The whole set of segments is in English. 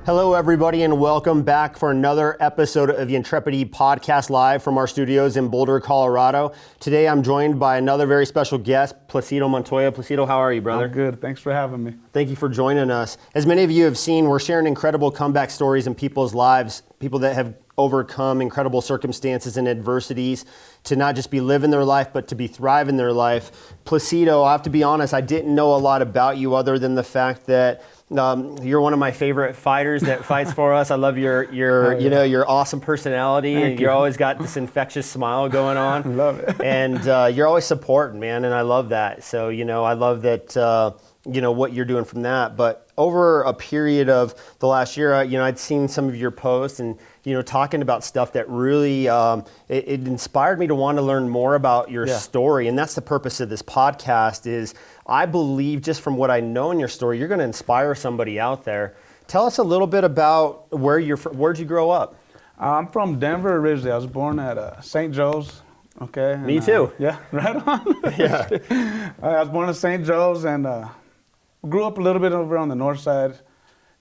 Hello, everybody, and welcome back for another episode of the Intrepidity Podcast live from our studios in Boulder, Colorado. Today, I'm joined by another very special guest, Placido Montoya. Placido, how are you, brother? I'm good. Thanks for having me. Thank you for joining us. As many of you have seen, we're sharing incredible comeback stories in people's lives, people that have overcome incredible circumstances and adversities to not just be living their life, but to be thriving their life. Placido, I have to be honest, I didn't know a lot about you other than the fact that you're one of my favorite fighters that fights for us. I love your your awesome personality. Thank you. You're always got this infectious smile going on. Love it. And you're always supporting, man, and I love that. So, I love that, what you're doing from that. But over a period of the last year, I'd seen some of your posts and, talking about stuff that really, it inspired me to want to learn more about your story. And that's the purpose of this podcast is I believe just from what I know in your story, you're going to inspire somebody out there. Tell us a little bit about where'd you grow up? I'm from Denver originally. I was born at St. Joe's. Okay. Me too. Yeah, right on. Yeah. I was born at St. Joe's and grew up a little bit over on the north side.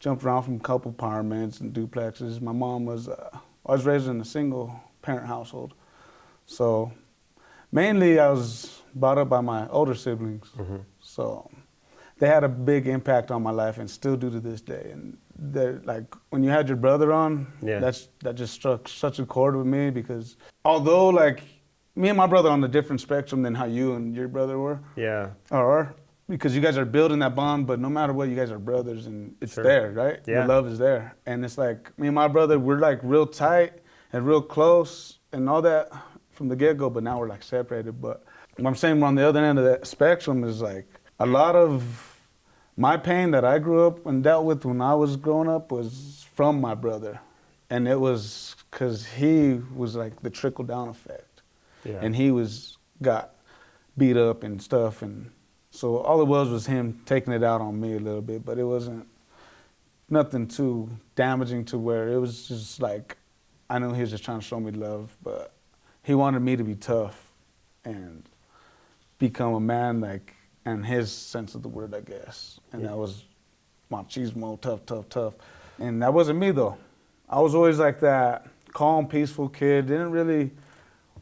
Jumped around from a couple apartments and duplexes. My mom was, I was raised in a single parent household. So mainly I was brought up by my older siblings. Mm-hmm. So they had a big impact on my life and still do to this day. And they're like, when you had your brother on, that just struck such a chord with me because although like me and my brother are on a different spectrum than how you and your brother were. Yeah. Or because you guys are building that bond, but no matter what, you guys are brothers and it's there, right? Yeah. The love is there. And it's like, me and my brother, we're like real tight and real close and all that from the get-go, but now we're like separated. But what I'm saying on the other end of that spectrum is like, a lot of my pain that I grew up and dealt with when I was growing up was from my brother. And it was because he was like the trickle-down effect. Yeah. And he got beat up and stuff, and so all it was him taking it out on me a little bit, but it wasn't nothing too damaging to where it was just like, I knew he was just trying to show me love, but he wanted me to be tough and become a man, like, in his sense of the word, I guess. And that was machismo, tough. And that wasn't me though. I was always like that calm, peaceful kid, didn't really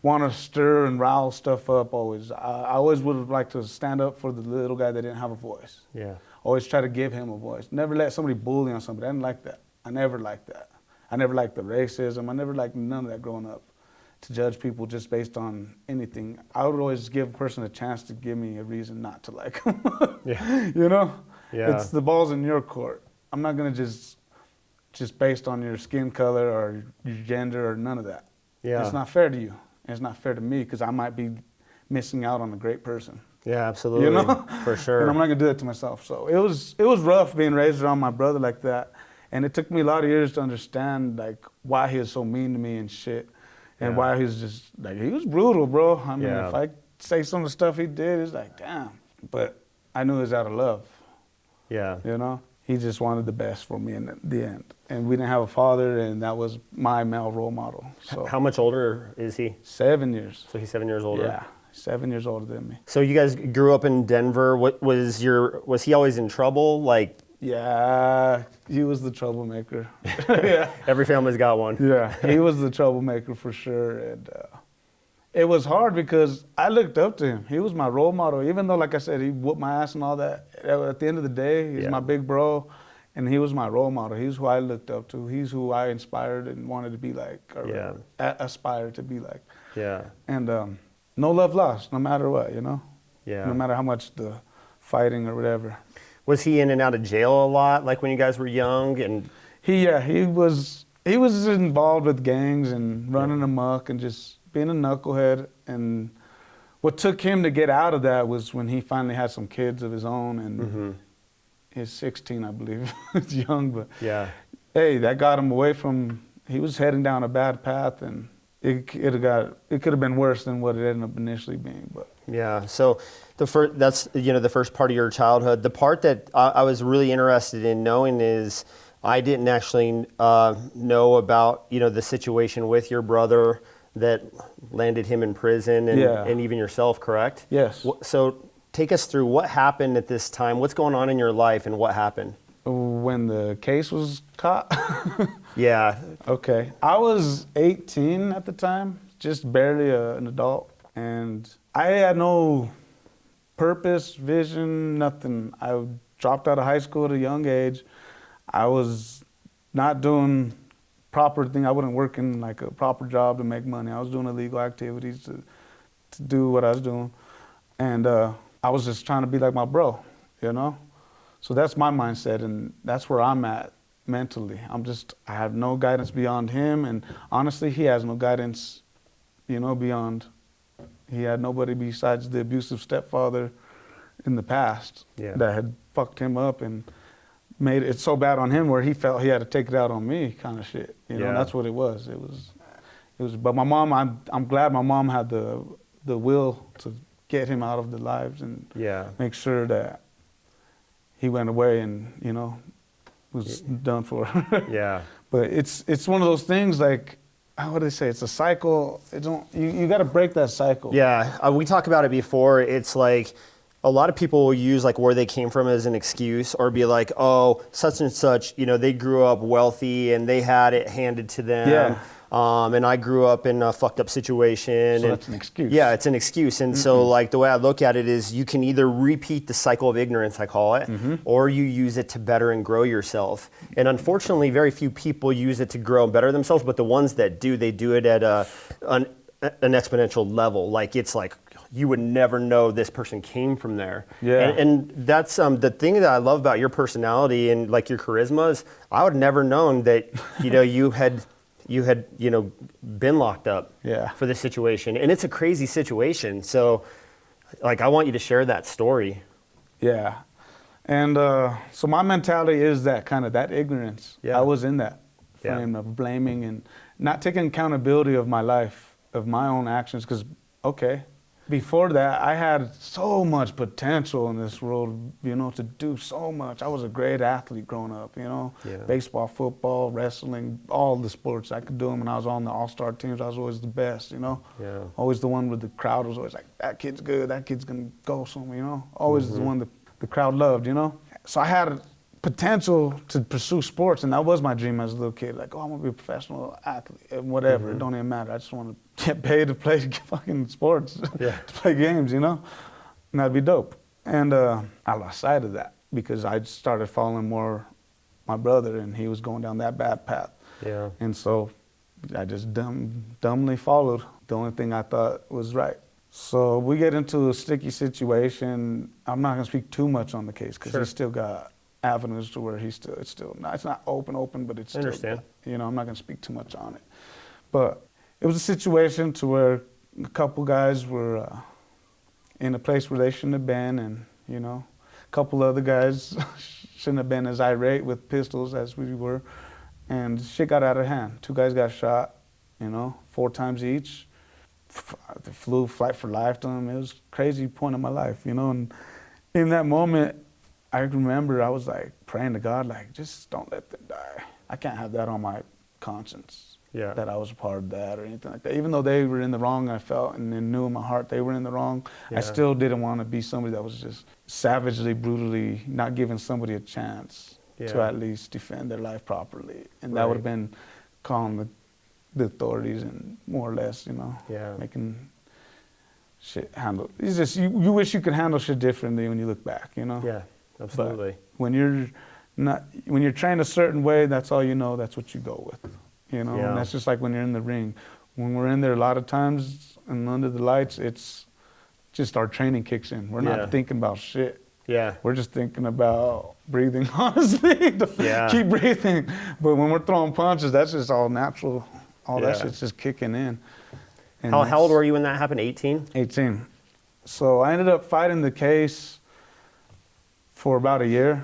want to stir and rile stuff up always. I always would have liked to stand up for the little guy that didn't have a voice. Yeah. Always try to give him a voice. Never let somebody bully on somebody. I didn't like that. I never liked that. I never liked the racism. I never liked none of that growing up, to judge people just based on anything. I would always give a person a chance to give me a reason not to like them. Yeah. Yeah. It's the ball's in your court. I'm not going to just based on your skin color or your gender or none of that. Yeah. It's not fair to you. And it's not fair to me because I might be missing out on a great person. Yeah, absolutely. For sure. And I'm not gonna do that to myself. So it was rough being raised around my brother like that. And it took me a lot of years to understand like why he was so mean to me and shit. And why he was just like, he was brutal, bro. I mean, if I say some of the stuff he did, it's like, damn. But I knew it was out of love. Yeah. He just wanted the best for me in the end. And we didn't have a father, and that was my male role model. So how much older is he? 7 years. So he's 7 years older? Yeah, 7 years older than me. So you guys grew up in Denver. Was he always in trouble? Like, yeah, he was the troublemaker. Yeah. Every family's got one. Yeah, he was the troublemaker for sure. And it was hard because I looked up to him. He was my role model. Even though, like I said, he whooped my ass and all that, at the end of the day, he's my big bro. And he was my role model. He's who I looked up to. He's who I inspired and wanted to be like, or aspired to be like. Yeah. And no love lost, no matter what, Yeah. No matter how much the fighting or whatever. Was he in and out of jail a lot, like when you guys were young? And he was involved with gangs and running amok and just being a knucklehead. And what took him to get out of that was when he finally had some kids of his own and. He's 16, I believe. It's young, but hey, that got him away from. He was heading down a bad path, and it could have been worse than what it ended up initially being. But yeah, so that's the first part of your childhood. The part that I was really interested in knowing is I didn't actually know about the situation with your brother that landed him in prison and even yourself, correct? Yes. So take us through what happened at this time. What's going on in your life and what happened? when the case was caught? Yeah. Okay. I was 18 at the time, just barely an adult. And I had no purpose, vision, nothing. I dropped out of high school at a young age. I was not doing proper thing. I wasn't working like a proper job to make money. I was doing illegal activities to do what I was doing. And I was just trying to be like my bro, you know? So that's my mindset, and that's where I'm at mentally. I have no guidance beyond him, and honestly, he has no guidance, you know, beyond. He had nobody besides the abusive stepfather in the past that had fucked him up and made it so bad on him where he felt he had to take it out on me, kind of shit. You know, that's what it was. It was. But my mom, I'm glad my mom had the will to get him out of the lives and make sure that he went away and, you know, was done for. But it's one of those things like, what do they say? It's a cycle. You got to break that cycle. Yeah, we talk about it before. It's like a lot of people will use like where they came from as an excuse, or be like, oh, such and such, you know, they grew up wealthy and they had it handed to them. Yeah. And I grew up in a fucked up situation. So that's an excuse. Yeah, it's an excuse. And so like the way I look at it is you can either repeat the cycle of ignorance, I call it, or you use it to better and grow yourself. And unfortunately, very few people use it to grow and better themselves, but the ones that do, they do it at an exponential level. Like it's like, you would never know this person came from there. Yeah. And that's the thing that I love about your personality and like your charisma is I would never known that, you know, you had, you know, been locked up for this situation. And it's a crazy situation. So like, I want you to share that story. Yeah. And so my mentality is that kind of that ignorance. Yeah. I was in that frame of blaming and not taking accountability of my life, of my own actions. Because, okay, before that, I had so much potential in this world, you know, to do so much. I was a great athlete growing up, you know, baseball, football, wrestling, all the sports. I could do them when I was on the all-star teams. I was always the best, you know, always the one with the crowd was always like, that kid's good, that kid's going to go somewhere, you know, always the one that the crowd loved, you know. So I had potential to pursue sports, and that was my dream as a little kid. Like, oh, I'm gonna be a professional athlete, and whatever. It don't even matter. I just want to get paid to play fucking sports, to play games, you know, and that'd be dope. And I lost sight of that because I started following more my brother, and he was going down that bad path. Yeah. And so I just dumbly followed the only thing I thought was right. So we get into a sticky situation. I'm not gonna speak too much on the case because he's still got avenues to where it's not open, but it's still, understand. You know, I'm not gonna speak too much on it. But it was a situation to where a couple guys were in a place where they shouldn't have been, and, you know, a couple other guys shouldn't have been as irate with pistols as we were, and shit got out of hand. 2 guys got shot, you know, 4 times each. They flew flight for life to them. It was a crazy point in my life, you know, and in that moment, I remember I was like praying to God, like, just don't let them die. I can't have that on my conscience, that I was a part of that or anything like that. Even though they were in the wrong, I felt and knew in my heart they were in the wrong, I still didn't want to be somebody that was just savagely, brutally not giving somebody a chance to at least defend their life properly. And that would have been calling the authorities and more or less, you know, making shit handle. It's just, you wish you could handle shit differently when you look back, you know? Yeah. Absolutely. But when you're trained a certain way, that's all you know, that's what you go with, you know? And that's just like when you're in the ring. When we're in there a lot of times and under the lights, it's just our training kicks in. We're not thinking about shit. Yeah. We're just thinking about breathing, honestly. Keep breathing. But when we're throwing punches, that's just all natural. All that shit's just kicking in. And how old were you when that happened? 18? 18. So I ended up fighting the case for about a year.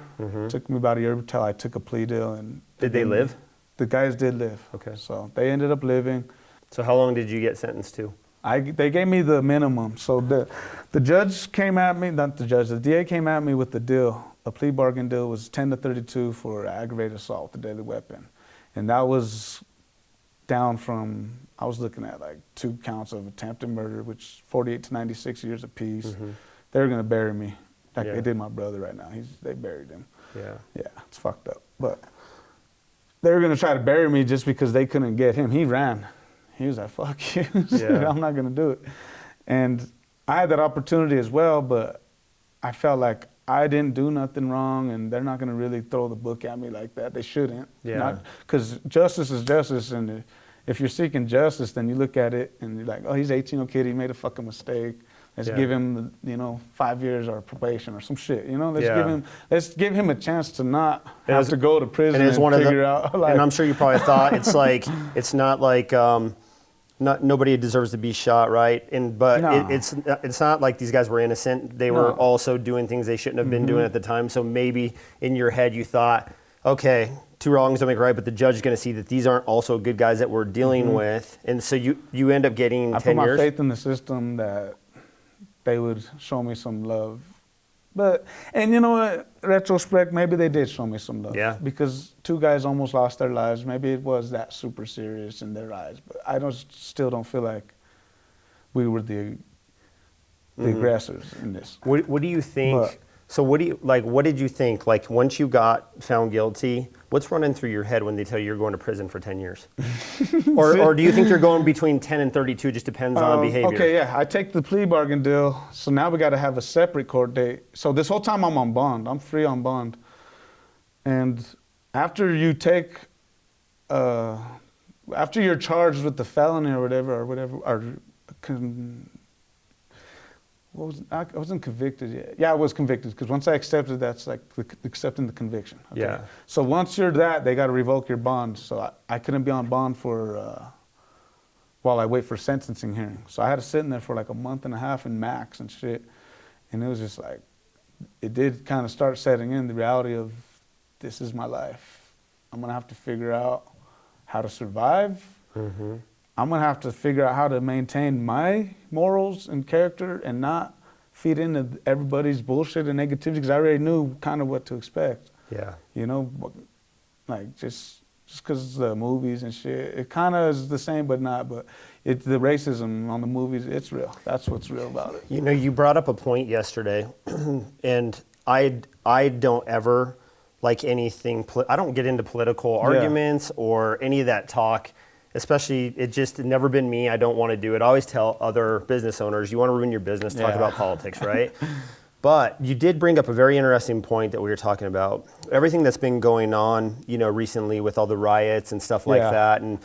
Took me about a year until I took a plea deal. And did they live? The guys did live. Okay. So they ended up living. So how long did you get sentenced to? They gave me the minimum. So the judge came at me, not the judge, the DA came at me with the deal. A plea bargain deal was 10 to 32 for aggravated assault with a deadly weapon. And that was down from, I was looking at like 2 counts of attempted murder, which 48 to 96 years apiece. They were gonna bury me. Like they did my brother right now. They buried him. Yeah, it's fucked up. But they were going to try to bury me just because they couldn't get him. He ran. He was like, fuck you. I'm not going to do it. And I had that opportunity as well, but I felt like I didn't do nothing wrong, and they're not going to really throw the book at me like that. They shouldn't. Yeah. Because justice is justice, and if you're seeking justice, then you look at it and you're like, oh, he's 18-year-old kid. He made a fucking mistake. Let's give him, 5 years or probation or some shit. Let's give him a chance to not have to go to prison and figure out. Like, and I'm sure you probably thought it's not like nobody deserves to be shot, right? It's not like these guys were innocent. They were also doing things they shouldn't have been doing at the time. So maybe in your head you thought, okay, two wrongs don't make right, but the judge is going to see that these aren't also good guys that we're dealing with, and so you end up getting 10 years. I put my faith in the system that they would show me some love. And you know what, retrospect, maybe they did show me some love. Yeah. Because two guys almost lost their lives. Maybe it was that super serious in their eyes. But I still don't feel like we were the aggressors in this. What do you think? What did you think? Like, once you got found guilty, what's running through your head when they tell you you're going to prison for 10 years? or do you think you're going between 10 and 32, just depends on behavior? Okay, yeah, I take the plea bargain deal, so now we got to have a separate court date. So this whole time I'm on bond. I'm free on bond. And after you after you're charged with the felony or whatever, I wasn't convicted yet. Yeah, I was convicted, because once I accepted, that's like accepting the conviction. Okay. Yeah. So once you're that, they got to revoke your bond. So I couldn't be on bond for while I wait for sentencing hearing. So I had to sit in there for like a month and a half in max and shit. And it was just like, it did kind of start setting in the reality of, this is my life. I'm going to have to figure out how to survive. Mm-hmm. I'm going to have to figure out how to maintain my morals and character and not feed into everybody's bullshit and negativity, because I already knew kind of what to expect. Yeah. Like just because the movies and shit, it kind of is the same but not, but the racism on the movies, it's real. That's what's real about it. You brought up a point yesterday, and I don't ever like anything, I don't get into political arguments or any of that talk. Especially, it's never been me. I don't want to do it. I always tell other business owners, you want to ruin your business, talk about politics, right? But you did bring up a very interesting point that we were talking about. Everything that's been going on, recently with all the riots and stuff like that, and,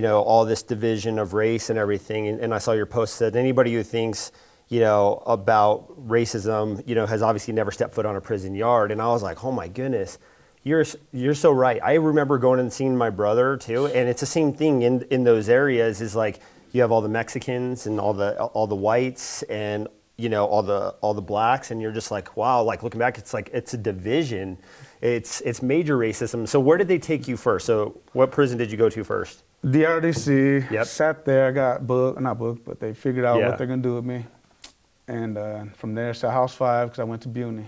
all this division of race and everything. And I saw your post that anybody who thinks, about racism, has obviously never stepped foot on a prison yard. And I was like, oh my goodness. You're so right. I remember going and seeing my brother too, and it's the same thing in those areas. Is like you have all the Mexicans and all the whites and all the blacks, and you're just like, wow. Like looking back, it's like it's a division. It's major racism. So where did they take you first? So what prison did you go to first? The RDC. Yep. Sat there. I got not booked, but they figured out what they're gonna do with me, and from there, so House 5, because I went to Buny.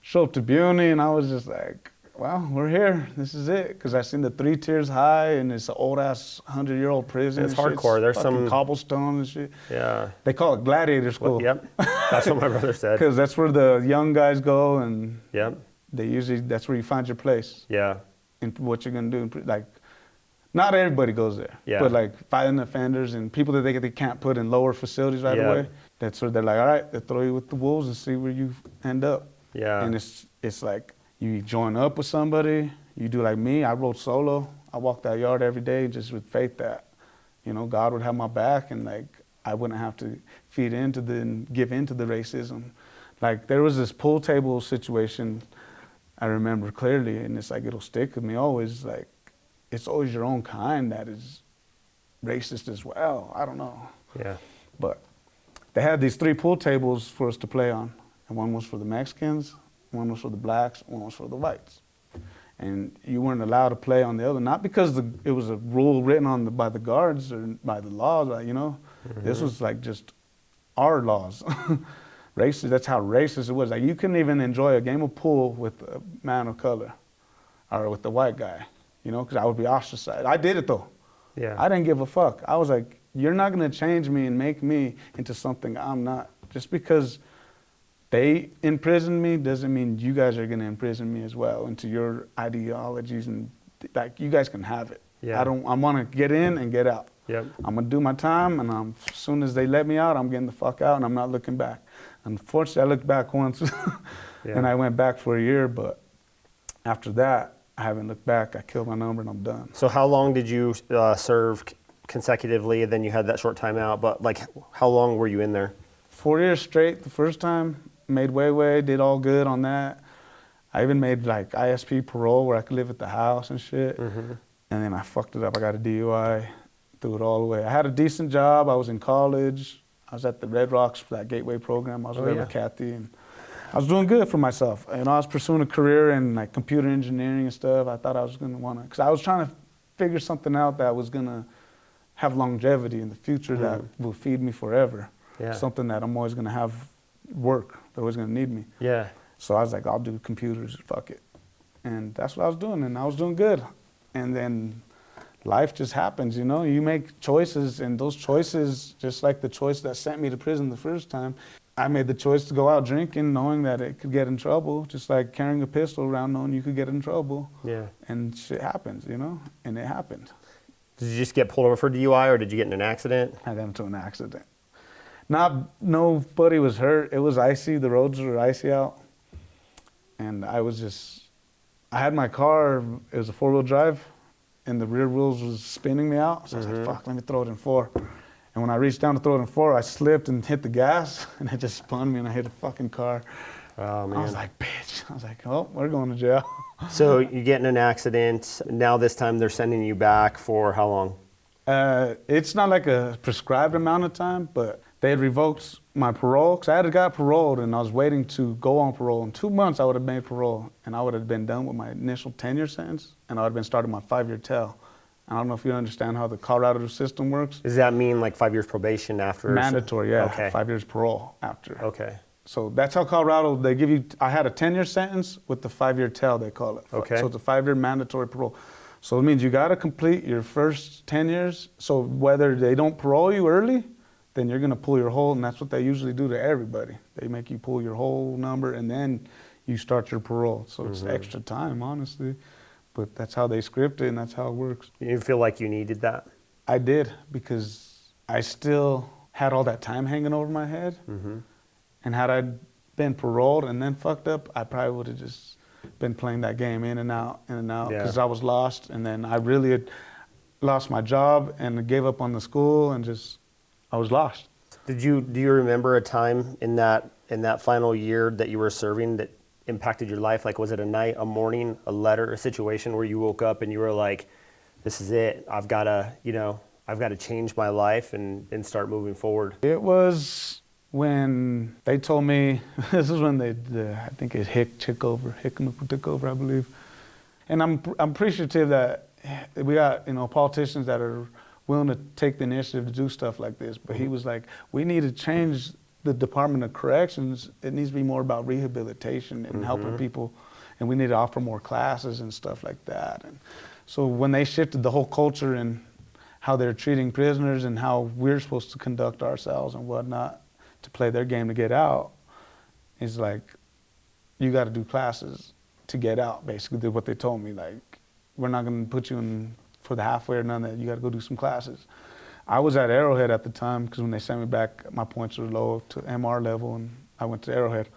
Show up to Buny, and I was just like, well, we're here. This is it. Because I seen the 3 tiers high, and it's an old-ass 100-year-old prison. It's hardcore. There's some cobblestone and shit. Yeah. They call it Gladiator School. Yep. That's what my brother said. Because that's where the young guys go, and that's where you find your place. Yeah. And what you're going to do. Like, not everybody goes there. Yeah. But, like, fighting offenders and people that they can't put in lower facilities right away, that's where they're like, all right, they throw you with the wolves and see where you end up. Yeah. And it's like you join up with somebody, you do like me, I rode solo. I walked that yard every day just with faith that, God would have my back, and like I wouldn't have to give into the racism. Like there was this pool table situation I remember clearly, and it's like it'll stick with me always. Like it's always your own kind that is racist as well. I don't know. Yeah. But they had these 3 pool tables for us to play on. And one was for the Mexicans, one was for the blacks, one was for the whites. And you weren't allowed to play on the other, not because it was a rule written by the guards or by the laws, Mm-hmm. This was like just our laws. Racist, that's how racist it was. Like you couldn't even enjoy a game of pool with a man of color or with the white guy, because I would be ostracized. I did it though. Yeah. I didn't give a fuck. I was like, you're not going to change me and make me into something I'm not, just because they imprisoned me doesn't mean you guys are going to imprison me as well into your ideologies, and like, you guys can have it. Yeah. I want to get in and get out. Yep. I'm going to do my time, and as soon as they let me out, I'm getting the fuck out, and I'm not looking back. Unfortunately, I looked back once, and I went back for a year, but after that, I haven't looked back. I killed my number, and I'm done. So how long did you serve consecutively, and then you had that short time out, but like, how long were you in there? 4 years straight the first time, made way, did all good on that. I even made like ISP parole where I could live at the house and shit. Mm-hmm. And then I fucked it up. I got a DUI, threw it all away. I had a decent job. I was in college. I was at the Red Rocks for that Gateway program. I was there with Kathy, and I was doing good for myself. And I was pursuing a career in like computer engineering and stuff. I thought I was gonna wanna, cause I was trying to figure something out that was gonna have longevity in the future, that will feed me forever. Yeah. Something that I'm always gonna have work. They're always gonna need me. Yeah. So I was like, I'll do computers, fuck it. And that's what I was doing, and I was doing good. And then life just happens, you know? You make choices, and those choices, just like the choice that sent me to prison the first time, I made the choice to go out drinking knowing that it could get in trouble, just like carrying a pistol around knowing you could get in trouble. Yeah. And shit happens, you know? And it happened. Did you just get pulled over for DUI, or did you get in an accident? I got into an accident. Nobody was hurt. It was icy. The roads were icy out. And I had my car, it was a 4-wheel drive, and the rear wheels was spinning me out. So I was like, fuck, let me throw it in 4. And when I reached down to throw it in 4, I slipped and hit the gas, and it just spun me, and I hit a fucking car. Oh, man. I was like, bitch. I was like, oh, we're going to jail. So you get in an accident. Now this time they're sending you back for how long? It's not like a prescribed amount of time, but they had revoked my parole, because I had got paroled, and I was waiting to go on parole. In 2 months, I would have made parole, and I would have been done with my initial 10-year sentence, and I would have been starting my 5-year tail. I don't know if you understand how the Colorado system works. Does that mean like 5 years probation after? Mandatory, yeah. Okay. 5 years parole after. Okay. So that's how Colorado, they give you, I had a 10-year sentence with the 5-year tail, they call it. Okay. So it's a 5-year mandatory parole. So it means you got to complete your first 10 years. So whether they don't parole you early, then you're going to pull your whole, and that's what they usually do to everybody. They make you pull your whole number, and then you start your parole. So it's extra time, honestly. But that's how they script it, and that's how it works. You feel like you needed that? I did, because I still had all that time hanging over my head. And had I been paroled and then fucked up, I probably would have just been playing that game in and out, because I was lost. And then I really had lost my job and gave up on the school, and I was lost. Do you remember a time in that final year that you were serving that impacted your life? Like, was it a night, a morning, a letter, a situation where you woke up and you were like, this is it, I've got to change my life and start moving forward? It was when they told me, this is when I think it took over, I believe. And I'm appreciative that we got, politicians that are willing to take the initiative to do stuff like this. But he was like, we need to change the Department of Corrections. It needs to be more about rehabilitation and helping people. And we need to offer more classes and stuff like that. And so when they shifted the whole culture and how they're treating prisoners and how we're supposed to conduct ourselves and whatnot to play their game to get out, it's like, you got to do classes to get out, basically, what they told me. Like, we're not going to put you in for the halfway or none of that. You got to go do some classes. I was at Arrowhead at the time, because when they sent me back, my points were low to MR level, and I went to Arrowhead.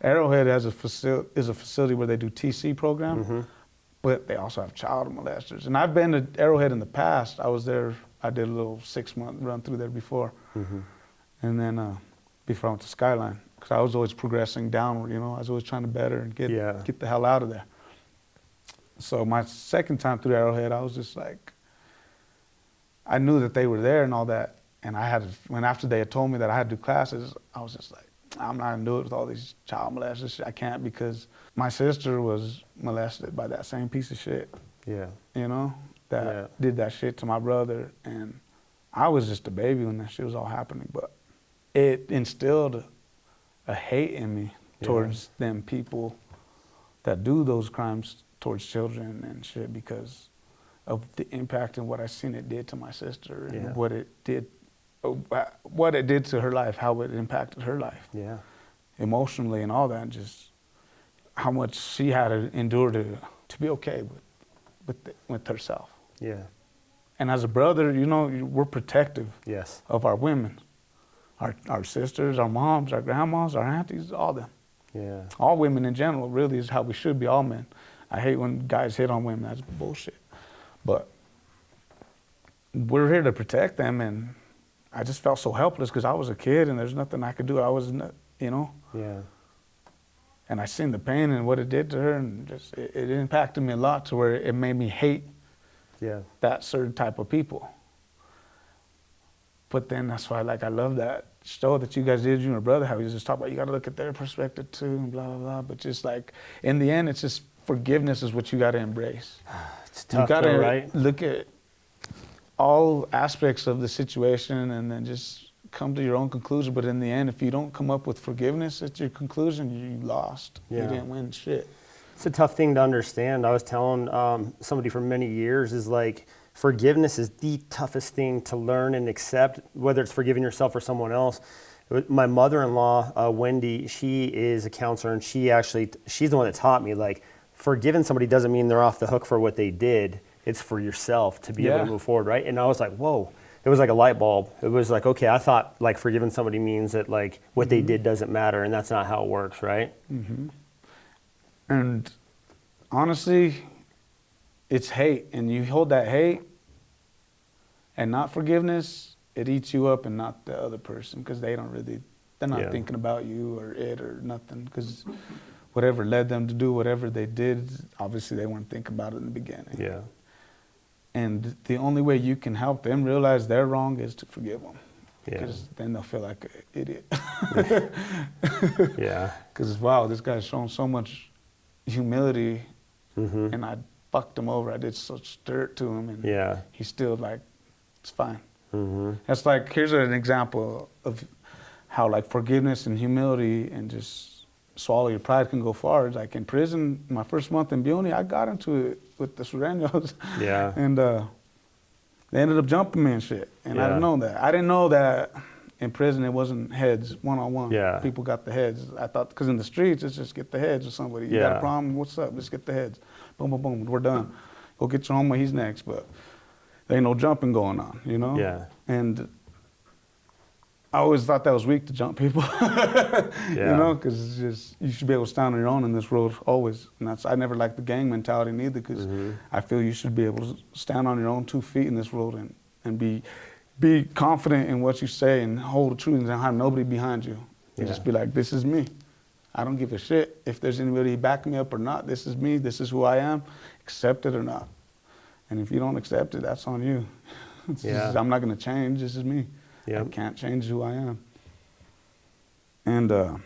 Arrowhead is a facility where they do TC program, but they also have child molesters. And I've been to Arrowhead in the past. I was there, I did a little 6-month run through there before. And then before I went to Skyline, because I was always progressing downward, I was always trying to better and get the hell out of there. So my second time through Arrowhead, I was just like, I knew that they were there and all that. And when after they had told me that I had to do classes, I was just like, I'm not gonna do it with all these child molesters. I can't, because my sister was molested by that same piece of shit. Yeah. That did that shit to my brother. And I was just a baby when that shit was all happening. But it instilled a hate in me towards them people that do those crimes towards children and shit, because of the impact and what I seen it did to my sister and what it did to her life, how it impacted her life. Yeah. emotionally and all that, and just how much she had to endure to be okay with herself. Yeah. And as a brother, you know, we're protective Yes. of our women, our sisters, our moms, our grandmas, our aunties, all them. Yeah. All women in general really is how we should be, all men. I hate when guys hit on women, that's bullshit. But we're here to protect them, and I just felt so helpless because I was a kid and there's nothing I could do. I was, you know. Yeah. And I seen the pain and what it did to her, and just it impacted me a lot to where it made me hate that certain type of people. But then that's why, like, I love that show that you guys did, you and your brother, how you just talk about you got to look at their perspective too, and blah, blah, blah. But just like, in the end, it's just forgiveness is what you got to embrace. It's tough, you got to right? look at all aspects of the situation and then just come to your own conclusion. But in the end, if you don't come up with forgiveness at your conclusion, you lost. Yeah. You didn't win shit. It's a tough thing to understand. I was telling somebody for many years is like, forgiveness is the toughest thing to learn and accept, whether it's forgiving yourself or someone else. My mother-in-law, Wendy, she is a counselor, and she's the one that taught me, like, forgiving somebody doesn't mean they're off the hook for what they did. It's for yourself to be able to move forward, right? And I was like, whoa. It was like a light bulb. It was like, okay, I thought like forgiving somebody means that like what they did doesn't matter, and that's not how it works, right? Mm-hmm. And honestly, it's hate, and you hold that hate and not forgiveness, it eats you up and not the other person, because they're not thinking about you or it or nothing, because whatever led them to do whatever they did, obviously they weren't thinking about it in the beginning. Yeah. And the only way you can help them realize they're wrong is to forgive them. Yeah. Because then they'll feel like an idiot. Yeah. Because, wow, this guy's shown so much humility, and I fucked him over. I did such dirt to him, and he's still like, it's fine. That's like, here's an example of how like forgiveness and humility and just swallow your pride can go far. Like in prison, my first month in Buny, I got into it with the Sureños. Yeah. And they ended up jumping me and shit. And I didn't know that. I didn't know that in prison it wasn't heads, one-on-one. Yeah. People got the heads. I thought, because in the streets, it's just get the heads with somebody. You got a problem? What's up? Let's get the heads. Boom, boom, boom. We're done. Go get your homie. He's next. But there ain't no jumping going on, you know? Yeah. And I always thought that was weak to jump people, you know, because it's just, you should be able to stand on your own in this world always. And I never liked the gang mentality neither, because I feel you should be able to stand on your own 2 feet in this world and be confident in what you say and hold the truth and have nobody behind you. And just be like, this is me. I don't give a shit if there's anybody backing me up or not. This is me. This is who I am. Accept it or not. And if you don't accept it, that's on you. Just, I'm not going to change. This is me. I can't change who I am. And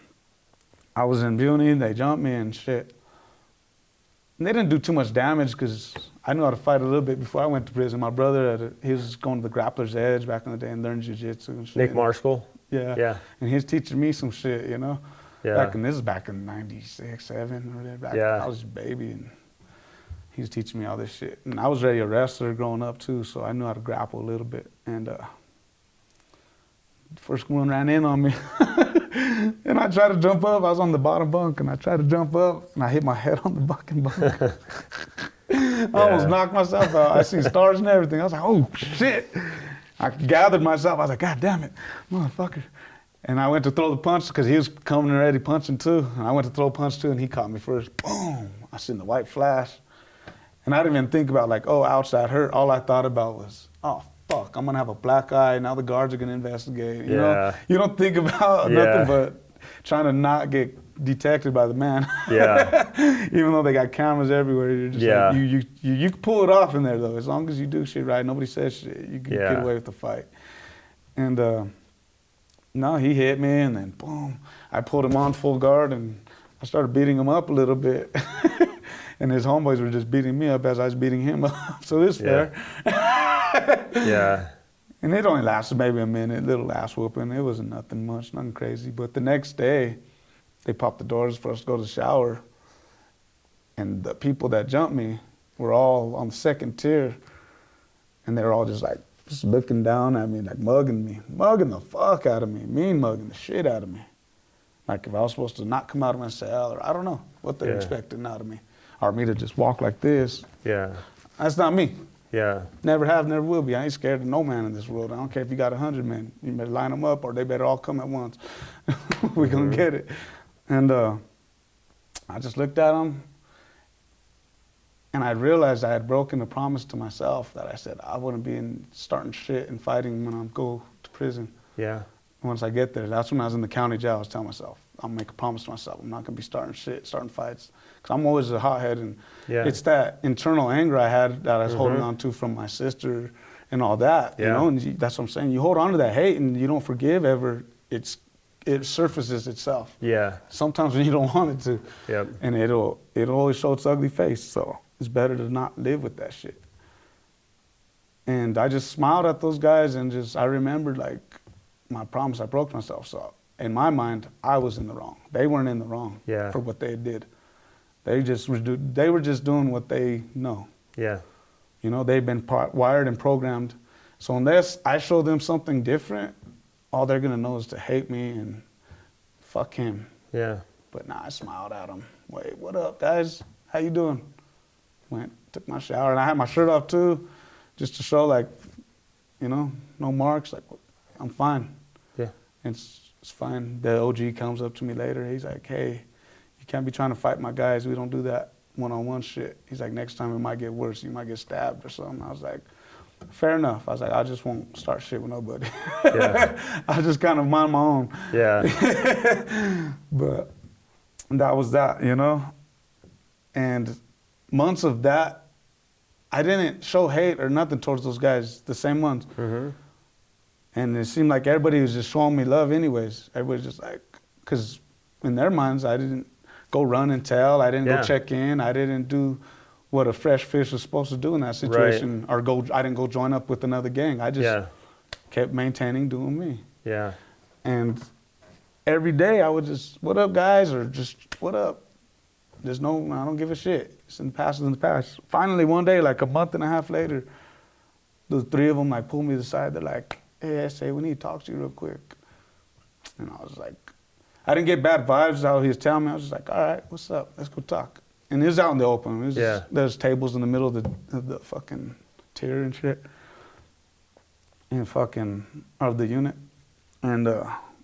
I was in Buny, they jumped me and shit. And they didn't do too much damage because I knew how to fight a little bit before I went to prison. My brother, he was going to the Grappler's Edge back in the day and learned jiu-jitsu and shit. Nick Marshall? Yeah. And he was teaching me some shit, you know? Yeah. This is back in 96, 7, or whatever. I was a baby, and he was teaching me all this shit. And I was already a wrestler growing up too, so I knew how to grapple a little bit. And first one ran in on me. And I tried to jump up. I was on the bottom bunk, and I tried to jump up, and I hit my head on the fucking bunk. I almost knocked myself out. I seen stars and everything. I was like, oh, shit. I gathered myself. I was like, God damn it, motherfucker. And I went to throw the punch because he was coming already punching too. And I went to throw a punch too, and he caught me first. Boom. I seen the white flash. And I didn't even think about like, oh, ouch, that hurt. All I thought about was, oh, fuck, I'm gonna have a black eye. Now the guards are gonna investigate. You know, you don't think about nothing but trying to not get detected by the man. Even though they got cameras everywhere, you're just like, you can pull it off in there though. As long as you do shit right, nobody says shit, you can get away with the fight. And no, he hit me, and then boom, I pulled him on full guard, and I started beating him up a little bit. And his homeboys were just beating me up as I was beating him up. So this fair. And it only lasted maybe a minute, little ass whooping. It wasn't nothing much, nothing crazy. But the next day, they popped the doors for us to go to the shower. And the people that jumped me were all on the second tier. And they were all just looking down at me, like mugging the fuck out of me, mean mugging the shit out of me. Like if I was supposed to not come out of my cell, or I don't know what they're expecting out of me. Or me to just walk like this. Yeah. That's not me. Yeah. Never have, never will be. I ain't scared of no man in this world. I don't care if you got 100 men. You better line them up or they better all come at once. We're going to get it. And I just looked at them and I realized I had broken a promise to myself that I said I wouldn't be starting shit and fighting when I go to prison. Yeah. Once I get there, that's when I was in the county jail. I was telling myself, I'm gonna make a promise to myself. I'm not gonna be starting shit, starting fights, because I'm always a hothead, and it's that internal anger I had that I was holding on to from my sister and all that. You know, and that's what I'm saying. You hold on to that hate and you don't forgive ever. It surfaces itself. Yeah. Sometimes when you don't want it to. Yep. And it'll always show its ugly face. So it's better to not live with that shit. And I just smiled at those guys and I remembered like my promise I broke myself. So in my mind, I was in the wrong. They weren't in the wrong for what they did. They were just doing what they know. Yeah. You know, they've been wired and programmed. So unless I show them something different, all they're gonna know is to hate me and fuck him. Yeah. But nah, I smiled at them. Wait, what up, guys? How you doing? Went, took my shower, and I had my shirt off too, just to show like, you know, no marks. Like, I'm fine. Yeah. It's fine. The OG comes up to me later. He's like, hey, you can't be trying to fight my guys. We don't do that one-on-one shit. He's like, next time it might get worse. You might get stabbed or something. I was like, fair enough. I was like, I just won't start shit with nobody. Yeah. I just kind of mind my own. Yeah. But that was that, you know? And months of that, I didn't show hate or nothing towards those guys, the same ones. Mm-hmm. And it seemed like everybody was just showing me love anyways. Everybody's just like, because in their minds, I didn't go run and tell. I didn't go check in. I didn't do what a fresh fish was supposed to do in that situation. Right. Or I didn't go join up with another gang. I just kept maintaining doing me. Yeah. And every day I would just, what up, guys? Or just, what up? I don't give a shit. It's in the past, it's in the past. Finally, one day, like a month and a half later, the three of them like pulled me to the side. They're like, hey, SA, we need to talk to you real quick. And I was like, I didn't get bad vibes how he was telling me. I was just like, all right, what's up? Let's go talk. And it was out in the open. There's tables in the middle of the fucking tier and shit. And of the unit. And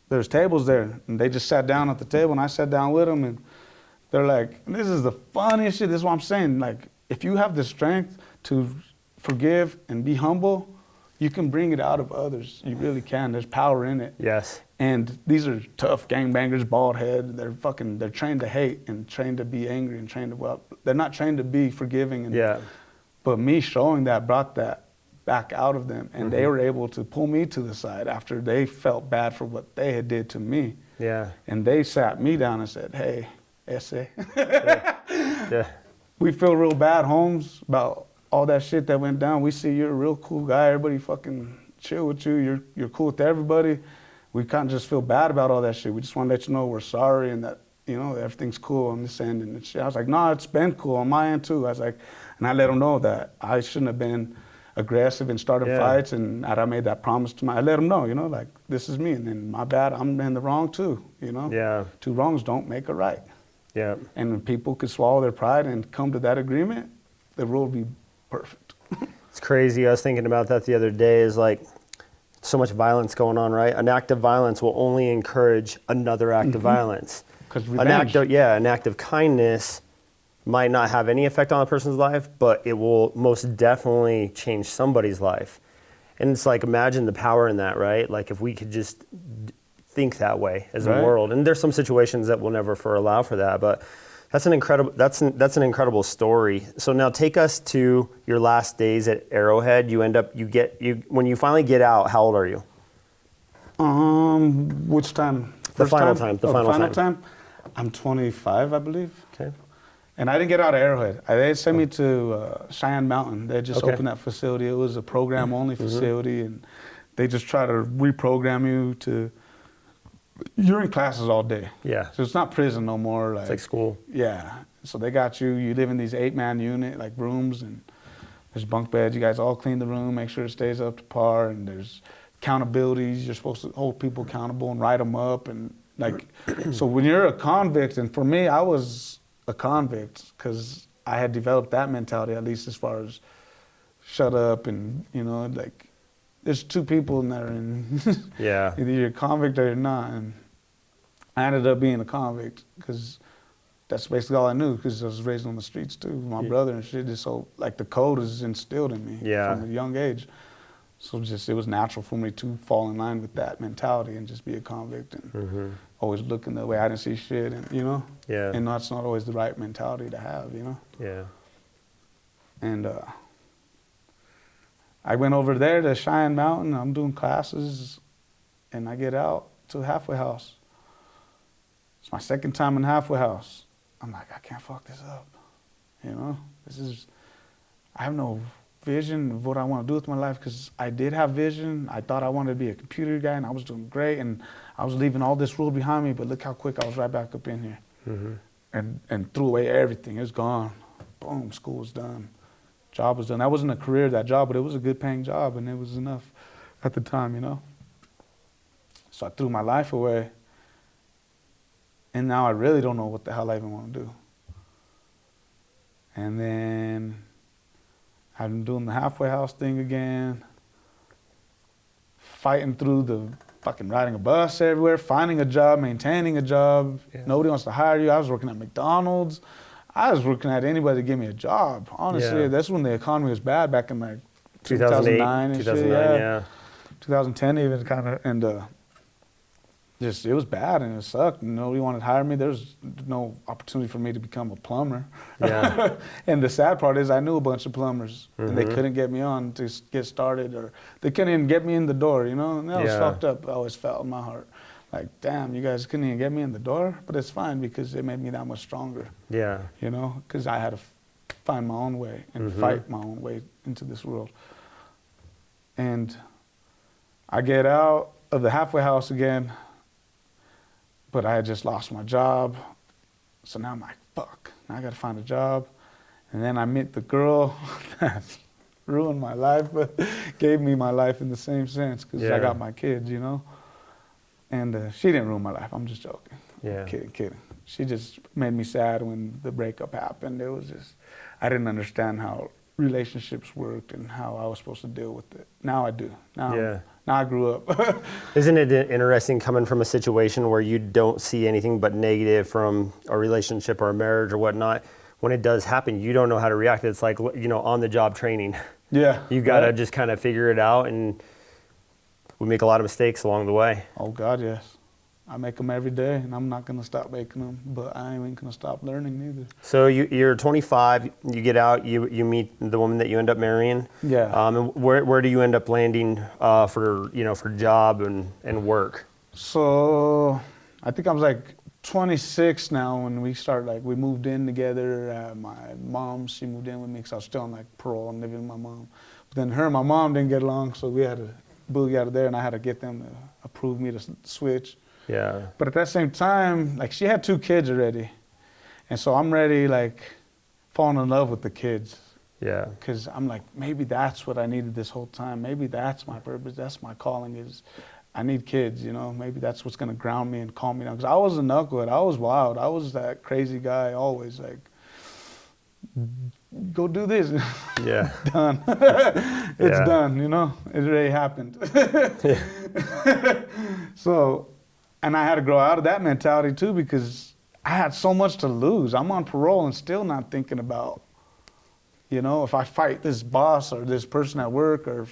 there's tables there. And they just sat down at the table and I sat down with them and they're like, this is the funniest shit. This is what I'm saying. Like, if you have the strength to forgive and be humble, you can bring it out of others. You really can. There's power in it. Yes. And these are tough gangbangers, bald head. They're trained to hate and trained to be angry and trained to, they're not trained to be forgiving. But me showing that brought that back out of them. And they were able to pull me to the side after they felt bad for what they had did to me. Yeah. And they sat me down and said, hey, SA. We feel real bad, Holmes, about all that shit that went down. We see you're a real cool guy. Everybody fucking chill with you. You're cool with everybody. We kind of just feel bad about all that shit. We just want to let you know we're sorry and that, you know, everything's cool on this end. And shit. I was like, no, it's been cool on my end too. I was like, and I let them know that I shouldn't have been aggressive and started fights and I made that promise to I let them know, you know, like, this is me. And then my bad, I'm in the wrong too, you know? Yeah. Two wrongs don't make a right. Yeah. And when people could swallow their pride and come to that agreement, the world would be perfect. It's crazy. I was thinking about that the other day is like, so much violence going on, right? An act of violence will only encourage another act of violence. An act of kindness might not have any effect on a person's life, but it will most definitely change somebody's life. And it's like, imagine the power in that, right? Like if we could just think that way as a world. And there's some situations that will never allow for that, but that's an incredible story. So now take us to your last days at Arrowhead. When you finally get out, how old are you? Which time? The final time. I'm 25, I believe. Okay. And I didn't get out of Arrowhead. They sent me to Cheyenne Mountain. They just opened that facility. It was a program-only facility, and they just try to reprogram you to. You're in classes all day. Yeah. So it's not prison no more. It's like school. Yeah. So they got you. You live in these 8-man unit, like rooms, and there's bunk beds. You guys all clean the room, make sure it stays up to par, and there's accountabilities. You're supposed to hold people accountable and write them up, and Like, so when you're a convict, and for me, I was a convict because I had developed that mentality, at least as far as shut up and, you know, like, there's two people in there, and Yeah. either you're a convict or you're not. And I ended up being a convict because that's basically all I knew, because I was raised on the streets too, with my brother and shit. Just so, like, the code is instilled in me from a young age. So just, it was natural for me to fall in line with that mentality and just be a convict and always looking the way I didn't see shit, and, you know? Yeah. And that's not always the right mentality to have, you know? Yeah. And I went over there to Cheyenne Mountain. I'm doing classes, and I get out to a halfway house. It's my second time in halfway house. I'm like, I can't fuck this up, you know? I have no vision of what I want to do with my life, because I did have vision. I thought I wanted to be a computer guy, and I was doing great, and I was leaving all this world behind me, but look how quick I was right back up in here. And threw away everything. It was gone. Boom, school was done. Job was done. That wasn't a career, that job, but it was a good paying job, and it was enough at the time, you know? So I threw my life away, and now I really don't know what the hell I even want to do. And then I've been doing the halfway house thing again, fighting through the fucking riding a bus everywhere, finding a job, maintaining a job. Yeah. Nobody wants to hire you. I was working at McDonald's. I was working at anybody to give me a job. Honestly, that's when the economy was bad, back in like 2009 and 2009, shit. yeah. 2010 even, kind of, and just, it was bad and it sucked. Nobody wanted to hire me. There was no opportunity for me to become a plumber. Yeah. And the sad part is I knew a bunch of plumbers, and they couldn't get me on to get started, or they couldn't even get me in the door, you know? And that was fucked up. I always felt in my heart, like, damn, you guys couldn't even get me in the door? But it's fine, because it made me that much stronger. Yeah. You know? Because I had to find my own way and fight my own way into this world. And I get out of the halfway house again, but I had just lost my job. So now I'm like, fuck, now I gotta find a job. And then I meet the girl that ruined my life, but gave me my life in the same sense, because I got my kids, you know? And she didn't ruin my life, I'm just joking. Yeah. Kidding. She just made me sad when the breakup happened. It was just, I didn't understand how relationships worked and how I was supposed to deal with it. Now I do. Now I grew up. Isn't it interesting coming from a situation where you don't see anything but negative from a relationship or a marriage or whatnot? When it does happen, you don't know how to react. It's like, you know, on the job training. Yeah. You got to just kind of figure it out, and we make a lot of mistakes along the way. Oh God, yes. I make them every day, and I'm not going to stop making them, but I ain't going to stop learning either. So you're 25, you get out, you meet the woman that you end up marrying. Yeah. And where do you end up landing for job and work? So I think I was like 26 now when we moved in together. My mom, she moved in with me because I was still on like parole and living with my mom. But then her and my mom didn't get along, so we had to boogie out of there, and I had to get them to approve me to switch. Yeah. But at that same time, like, she had 2 kids already. And so I'm ready, like, falling in love with the kids. Yeah. Because I'm like, maybe that's what I needed this whole time. Maybe that's my purpose. That's my calling, is I need kids, you know? Maybe that's what's going to ground me and calm me down. Because I was a knucklehead. I was wild. I was that crazy guy always, like, go do this. Yeah. Done. It's done, you know? It already happened. So, and I had to grow out of that mentality too, because I had so much to lose. I'm on parole and still not thinking about, you know, if I fight this boss or this person at work, or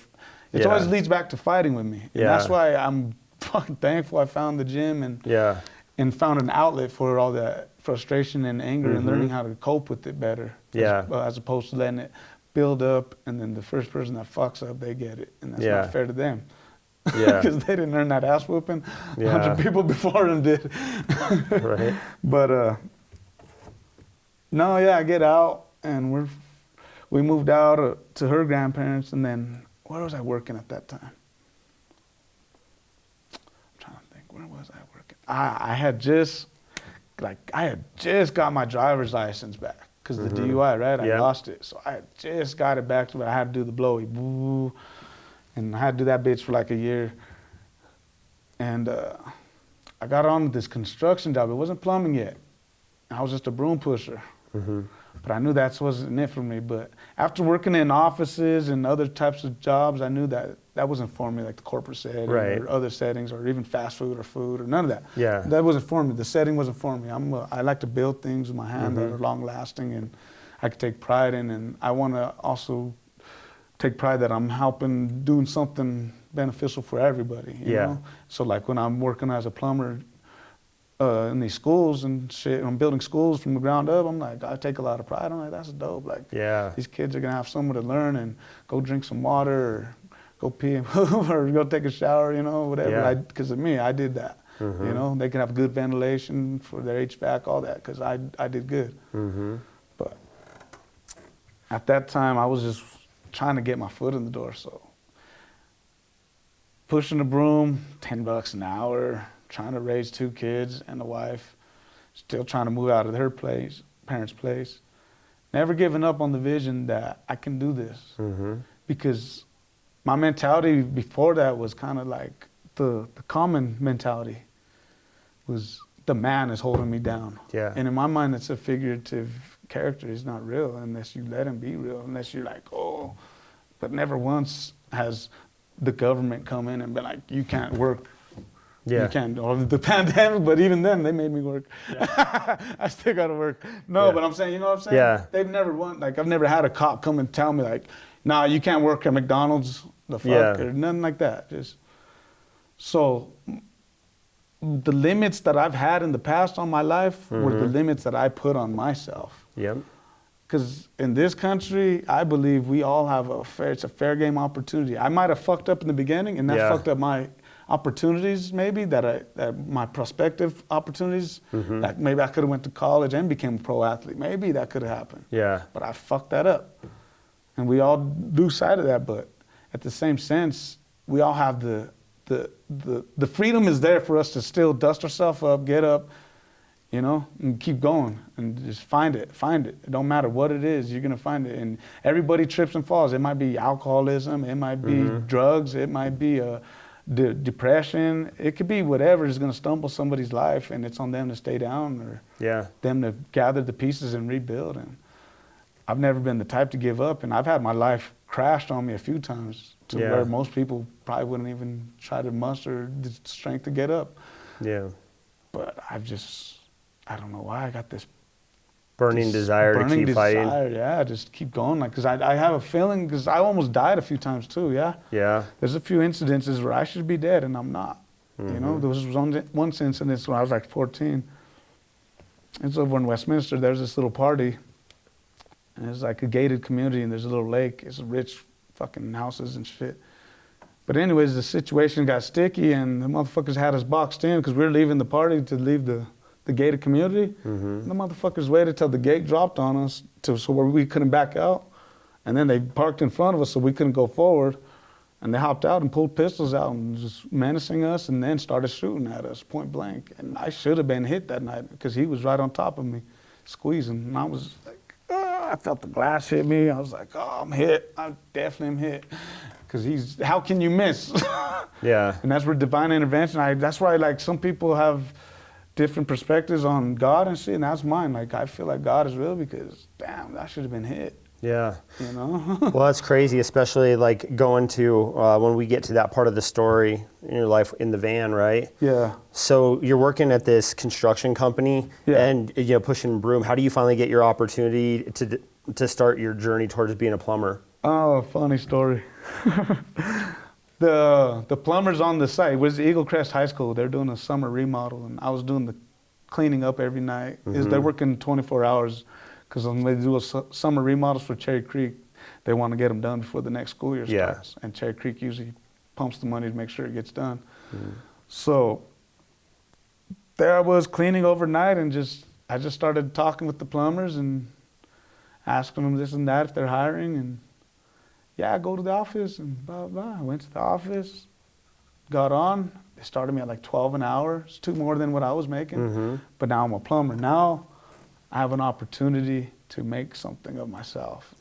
it always leads back to fighting with me. And that's why I'm fucking thankful I found the gym and found an outlet for all that frustration and anger and learning how to cope with it better. As opposed to letting it build up, and then the first person that fucks up, they get it. And that's not fair to them. Because they didn't earn that ass whooping. 100 people before them did. Right. But I get out, and we moved out to her grandparents, and then where was I working at that time? I'm trying to think, where was I working? I had just got my driver's license back, because the DUI, right? I lost it, so I had just got it back, but I had to do the blowy, boo. And I had to do that bitch for like a year. And I I got on this construction job. It wasn't plumbing yet. I was just a broom pusher. But I knew that wasn't it for me. But after working in offices and other types of jobs, I knew that wasn't for me, like the corporate setting or other settings or even fast food or none of that. Yeah. That wasn't for me. The setting wasn't for me. I like to build things with my hand that are long lasting and I can take pride in. And I want to also take pride that I'm helping, doing something beneficial for everybody. You know? So like when I'm working as a plumber, in these schools and shit, I'm building schools from the ground up. I'm like, I take a lot of pride. I'm like, that's dope. Like, these kids are gonna have somewhere to learn and go drink some water or go pee or go take a shower, you know, whatever. Because of me, I did that. You know, they can have good ventilation for their HVAC, all that, because I did good. But at that time, I was just trying to get my foot in the door. So pushing the broom, $10 an hour. Trying to raise 2 kids and a wife, still trying to move out of her parents' place. Never giving up on the vision that I can do this. Because my mentality before that was kind of like the common mentality was the man is holding me down. And in my mind, it's a figurative character. He's not real unless you let him be real, unless you're like, oh. But never once has the government come in and been like, you can't work. You can't, or the pandemic, but even then they made me work. I still gotta work. No, but I'm saying, you know what I'm saying? They've never like I've never had a cop come and tell me like, nah, you can't work at McDonald's, the fuck, or nothing like that. Just, so the limits that I've had in the past on my life were the limits that I put on myself. Because in this country, I believe we all have it's a fair game opportunity. I might have fucked up in the beginning and that fucked up my opportunities, maybe that my prospective opportunities, that maybe I could have went to college and became a pro athlete. Maybe that could have happened. But I fucked that up, and we all lose sight of that. But at the same sense, we all have the freedom is there for us to still dust ourselves up, get up, you know, and keep going and just find it. It don't matter what it is, you're gonna find it. And everybody trips and falls. It might be alcoholism, it might be drugs, it might be depression, it could be whatever is going to stumble somebody's life, and it's on them to stay down or them to gather the pieces and rebuild. And I've never been the type to give up, and I've had my life crashed on me a few times to where most people probably wouldn't even try to muster the strength to get up. But I don't know why I got this burning desire to keep fighting. Just keep going. Like, cause I have a feeling, cause I almost died a few times too. There's a few incidences where I should be dead and I'm not. You know, there was one incident when I was like 14. It's over in Westminster. There's this little party, and it's like a gated community, and there's a little lake. It's rich fucking houses and shit. But anyways, the situation got sticky, and the motherfuckers had us boxed in because we were leaving the party to leave the gated community. And the motherfuckers waited till the gate dropped on us so where we couldn't back out. And then they parked in front of us so we couldn't go forward. And they hopped out and pulled pistols out and just menacing us and then started shooting at us point blank. And I should have been hit that night because he was right on top of me, squeezing. And I was like, I felt the glass hit me. I was like, oh, I'm hit. I definitely am hit. Because how can you miss? And that's where divine intervention, that's why like some people have different perspectives on God and shit, and that's mine. Like, I feel like God is real because, damn, I should have been hit. You know? Well, that's crazy, especially like going to, when we get to that part of the story in your life in the van, right? So you're working at this construction company and, you know, pushing broom. How do you finally get your opportunity to start your journey towards being a plumber? Oh, funny story. The plumbers on the site was Eagle Crest High School. They're doing a summer remodel, and I was doing the cleaning up every night. They're working 24 hours because when they do summer remodels for Cherry Creek, they want to get them done before the next school year starts. And Cherry Creek usually pumps the money to make sure it gets done. So there I was cleaning overnight, and I just started talking with the plumbers and asking them this and that if they're hiring, and go to the office and blah, blah. I went to the office, got on. They started me at like 12 an hour. It's $2 more than what I was making. But now I'm a plumber. Now I have an opportunity to make something of myself.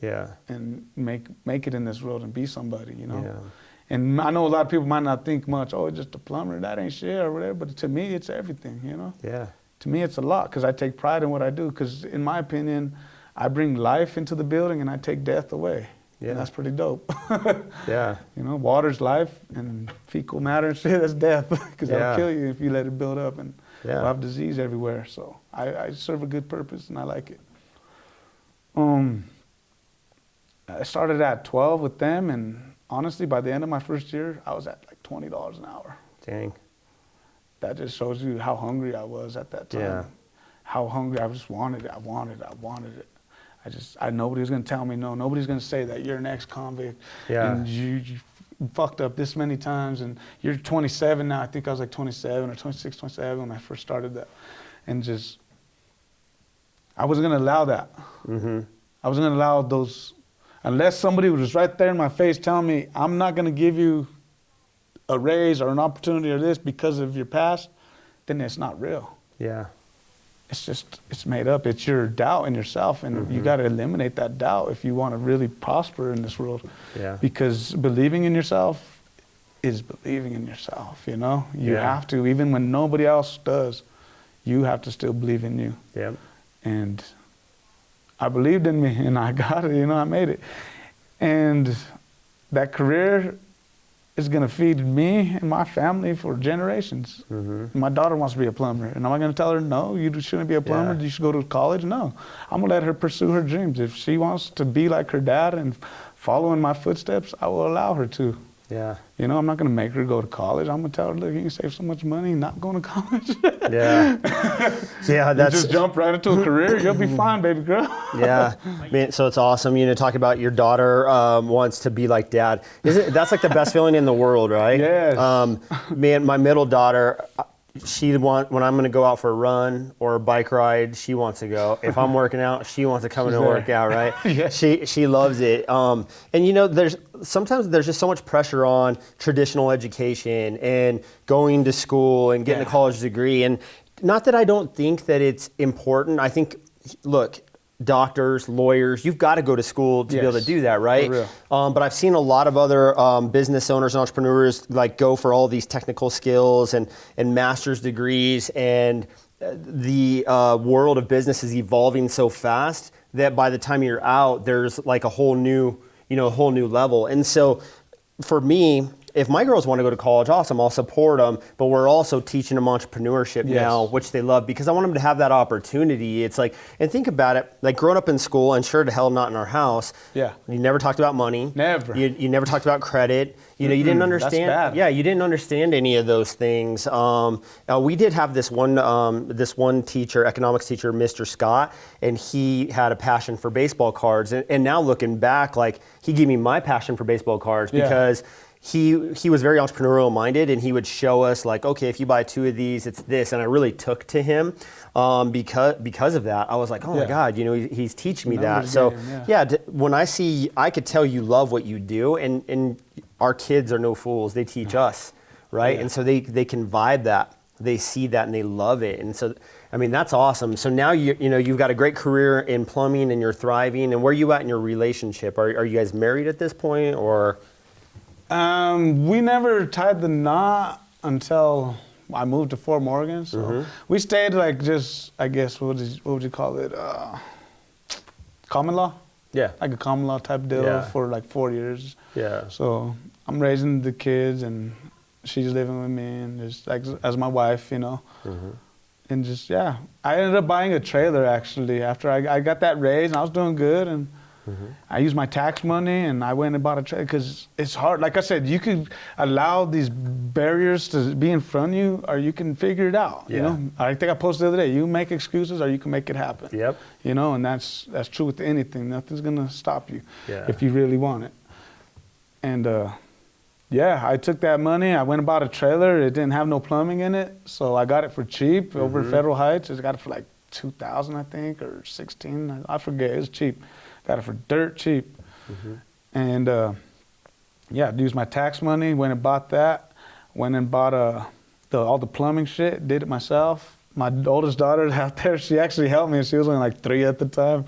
And make it in this world and be somebody, you know? And I know a lot of people might not think much, oh, it's just a plumber, that ain't shit or whatever, but to me, it's everything, you know? Yeah. To me, it's a lot, because I take pride in what I do, because in my opinion, I bring life into the building and I take death away. Yeah. And that's pretty dope. Yeah. You know, water's life, and fecal matter and shit, that's death, because that'll kill you if you let it build up, and we'll have disease everywhere. So I serve a good purpose, and I like it. I started at 12 with them, and honestly, by the end of my first year, I was at like $20 an hour. Dang. That just shows you how hungry I was at that time. Yeah. How hungry, I just wanted it, I wanted it. Nobody was gonna tell me no, nobody's gonna say that you're an ex-convict, and you fucked up this many times, and you're 27 now. I think I was like 27 or 26, 27 when I first started that. And just, I wasn't gonna allow that. I wasn't gonna allow those, unless somebody was just right there in my face telling me, I'm not gonna give you a raise or an opportunity or this because of your past, then it's not real. Yeah. It's made up. It's your doubt in yourself, and you got to eliminate that doubt if you want to really prosper in this world. Yeah. Because believing in yourself is believing in yourself, you know? You have to, even when nobody else does, you have to still believe in you. Yep. And I believed in me, and I got it, you know, I made it. And that career is going to feed me and my family for generations. My daughter wants to be a plumber, and am I going to tell her, no, you shouldn't be a plumber, you should go to college? No. I'm going to let her pursue her dreams. If she wants to be like her dad and follow in my footsteps, I will allow her to. Yeah. You know, I'm not going to make her go to college. I'm going to tell her, look, you can save so much money not going to college. Yeah. That's... You just jump right into a career, you'll be fine, baby girl. Yeah. Man, so it's awesome. You know, talk about your daughter wants to be like dad. That's like the best feeling in the world, right? Yes. Man, my middle daughter, when I'm going to go out for a run or a bike ride, she wants to go. If I'm working out, she wants to come in and work out, right? Yeah. She loves it. And you know, sometimes there's just so much pressure on traditional education and going to school and getting a college degree. And not that I don't think that it's important. I think, look, doctors, lawyers, you've got to go to school to be able to do that, right? For real. But I've seen a lot of other business owners and entrepreneurs like go for all these technical skills and master's degrees, and the world of business is evolving so fast that by the time you're out, there's like a whole new level. And so for me, if my girls want to go to college, awesome, I'll support them. But we're also teaching them entrepreneurship now, which they love, because I want them to have that opportunity. It's like, and think about it, like growing up in school, and sure to hell not in our house. Yeah. You never talked about money. Never. You never talked about credit. You know, you didn't understand. That's bad. Yeah, you didn't understand any of those things. We did have this one teacher, economics teacher, Mr. Scott, and he had a passion for baseball cards. And now looking back, like he gave me my passion for baseball cards because he was very entrepreneurial minded, and he would show us like, okay, if you buy 2 of these, it's this. And I really took to him because of that. I was like, oh my God, you know, he's teaching me that. So when I could tell you love what you do, and our kids are no fools. They teach us, right? Yeah. And so they can vibe that. They see that and they love it. And so, I mean, that's awesome. So now you've got a great career in plumbing and you're thriving. And where are you at in your relationship? Are you guys married at this point, or? We never tied the knot until I moved to Fort Morgan. So we stayed like just, I guess, what would you call it? Common law? Yeah. Like a common law type deal for like 4 years. Yeah. So I'm raising the kids, and she's living with me, and just like as my wife, you know. And just, I ended up buying a trailer actually after I got that raise, and I was doing good, and I used my tax money, and I went and bought a trailer, because it's hard. Like I said, you could allow these barriers to be in front of you, or you can figure it out. You know, I think I posted the other day, you make excuses or you can make it happen. Yep. You know, and that's true with anything. Nothing's gonna stop you if you really want it. And I took that money, I went and bought a trailer. It didn't have no plumbing in it, so I got it for cheap over at Federal Heights. I got it for like $2,000, I think, or $16. I forget. It was cheap. Got it for dirt cheap. And used my tax money, went and bought that. Went and bought all the plumbing shit, did it myself. My oldest daughter out there, she actually helped me. She was only like 3 at the time.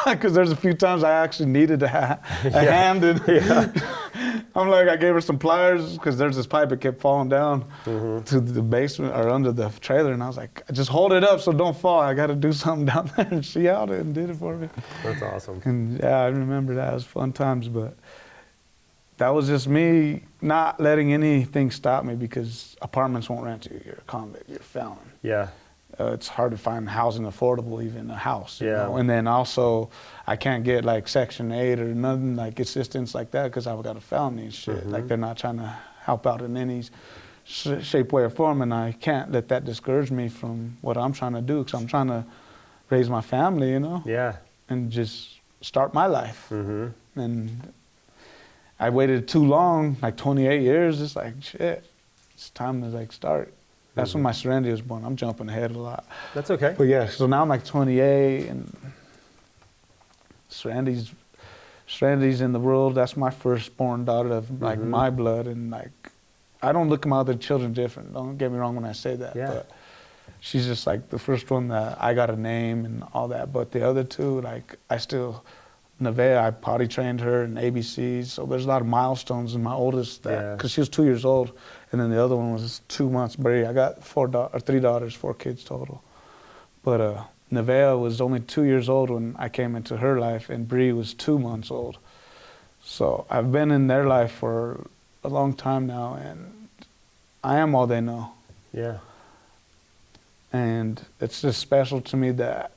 Because there's a few times I actually needed a hand. And I'm like, I gave her some pliers because there's this pipe that kept falling down to the basement or under the trailer. And I was like, just hold it up so don't fall. I got to do something down there. And she held it and did it for me. That's awesome. And yeah, I remember that. It was fun times, but that was just me not letting anything stop me because apartments won't rent you. You're a convict, you're a felon. Yeah. It's hard to find housing affordable, even a house. You Yeah. know? And then also, I can't get like Section 8 or nothing like assistance like that because I've got a felony and shit. Like they're not trying to help out in any shape, way, or form, and I can't let that discourage me from what I'm trying to do because I'm trying to raise my family, you know? Yeah. And just start my life. And I waited too long, like 28 years. It's like, shit, it's time to like start. That's when my Serenity was born. I'm jumping ahead a lot. That's okay. But yeah, so now I'm like 28 and Serenity's in the world. That's my firstborn daughter of like my blood. And like, I don't look at my other children different. Don't get me wrong when I say that. Yeah. But she's just like the first one that I got a name and all that. But the other two, like Nevaeh, I potty trained her in ABCs. So there's a lot of milestones in my oldest because she was 2 years old. And then the other one was 2 months. Bree, I got 3 daughters, 4 kids total. But Nevaeh was only 2 years old when I came into her life, and Bree was 2 months old. So I've been in their life for a long time now, and I am all they know. Yeah. And it's just special to me that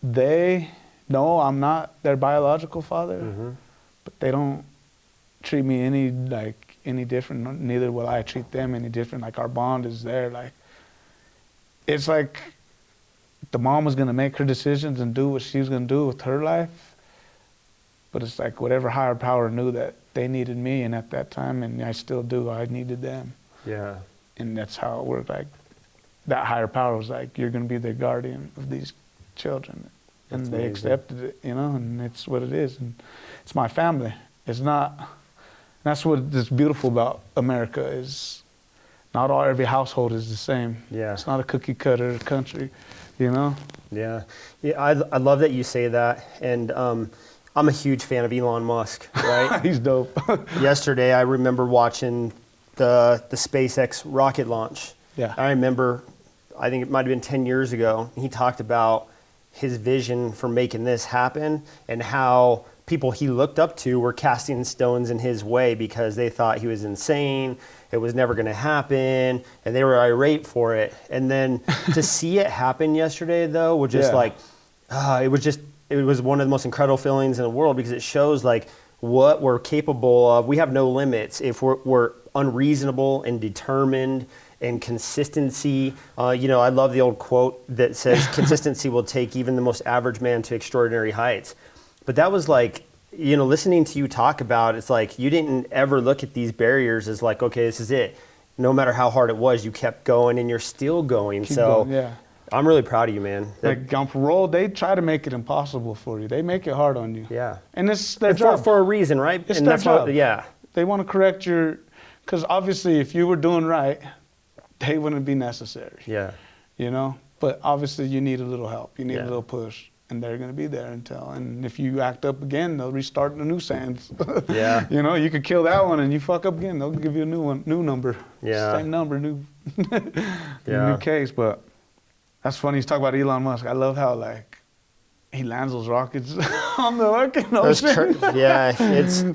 they know I'm not their biological father, but they don't treat me any different. Neither will I treat them any different. Like our bond is there. Like it's like the mom was gonna make her decisions and do what she was gonna do with her life. But it's like whatever higher power knew that they needed me, and at that time, and I still do, I needed them. Yeah. And that's how it worked. Like that higher power was like, you're gonna be the guardian of these children. And That's they amazing. accepted it, you know, and it's what it is. And it's my family. It's not, that's what is beautiful about America is not every household is the same. Yeah. It's not a cookie cutter country, you know? Yeah. Yeah. I love that you say that. And I'm a huge fan of Elon Musk, right? He's dope. Yesterday, I remember watching the SpaceX rocket launch. Yeah. I remember, I think it might have been 10 years ago, he talked about his vision for making this happen and how people he looked up to were casting stones in his way because they thought he was insane, it was never going to happen, and they were irate for it. And then to see it happen yesterday, though, was just like, it was one of the most incredible feelings in the world because it shows like what we're capable of. We have no limits if we're unreasonable and determined. And consistency, I love the old quote that says, consistency will take even the most average man to extraordinary heights. But that was like, listening to you talk about, it's like you didn't ever look at these barriers as like, okay, this is it. No matter how hard it was, you kept going and you're still going. Yeah. I'm really proud of you, man. Like on parole, they try to make it impossible for you. They make it hard on you. Yeah. And it's their job. For a reason, right? It's and their job. Yeah. They want to correct because obviously if you were doing right, they wouldn't be necessary. Yeah. But obviously you need a little help. You need a Yeah. little push. And they're going to be there and if you act up again, they'll restart the new sentence. Yeah. You could kill that one and you fuck up again, they'll give you a new number. Yeah. Same number, new case. But that's funny, you talk about Elon Musk. I love how he lands those rockets on the fucking ocean.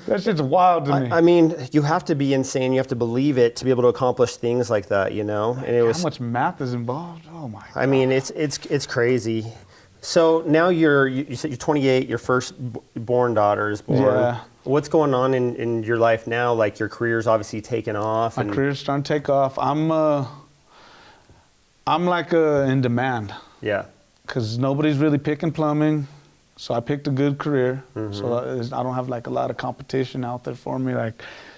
That shit's wild to me. I mean, you have to be insane. You have to believe it to be able to accomplish things like that, And how much math is involved? Oh my God. I mean, it's crazy. So now you said you're 28. Your first born daughter is born. Yeah. What's going on in your life now? Like your career's obviously taken off. My career's starting to take off. I'm like in demand. Yeah. Because nobody's really picking plumbing, so I picked a good career. So I don't have like a lot of competition out there for me,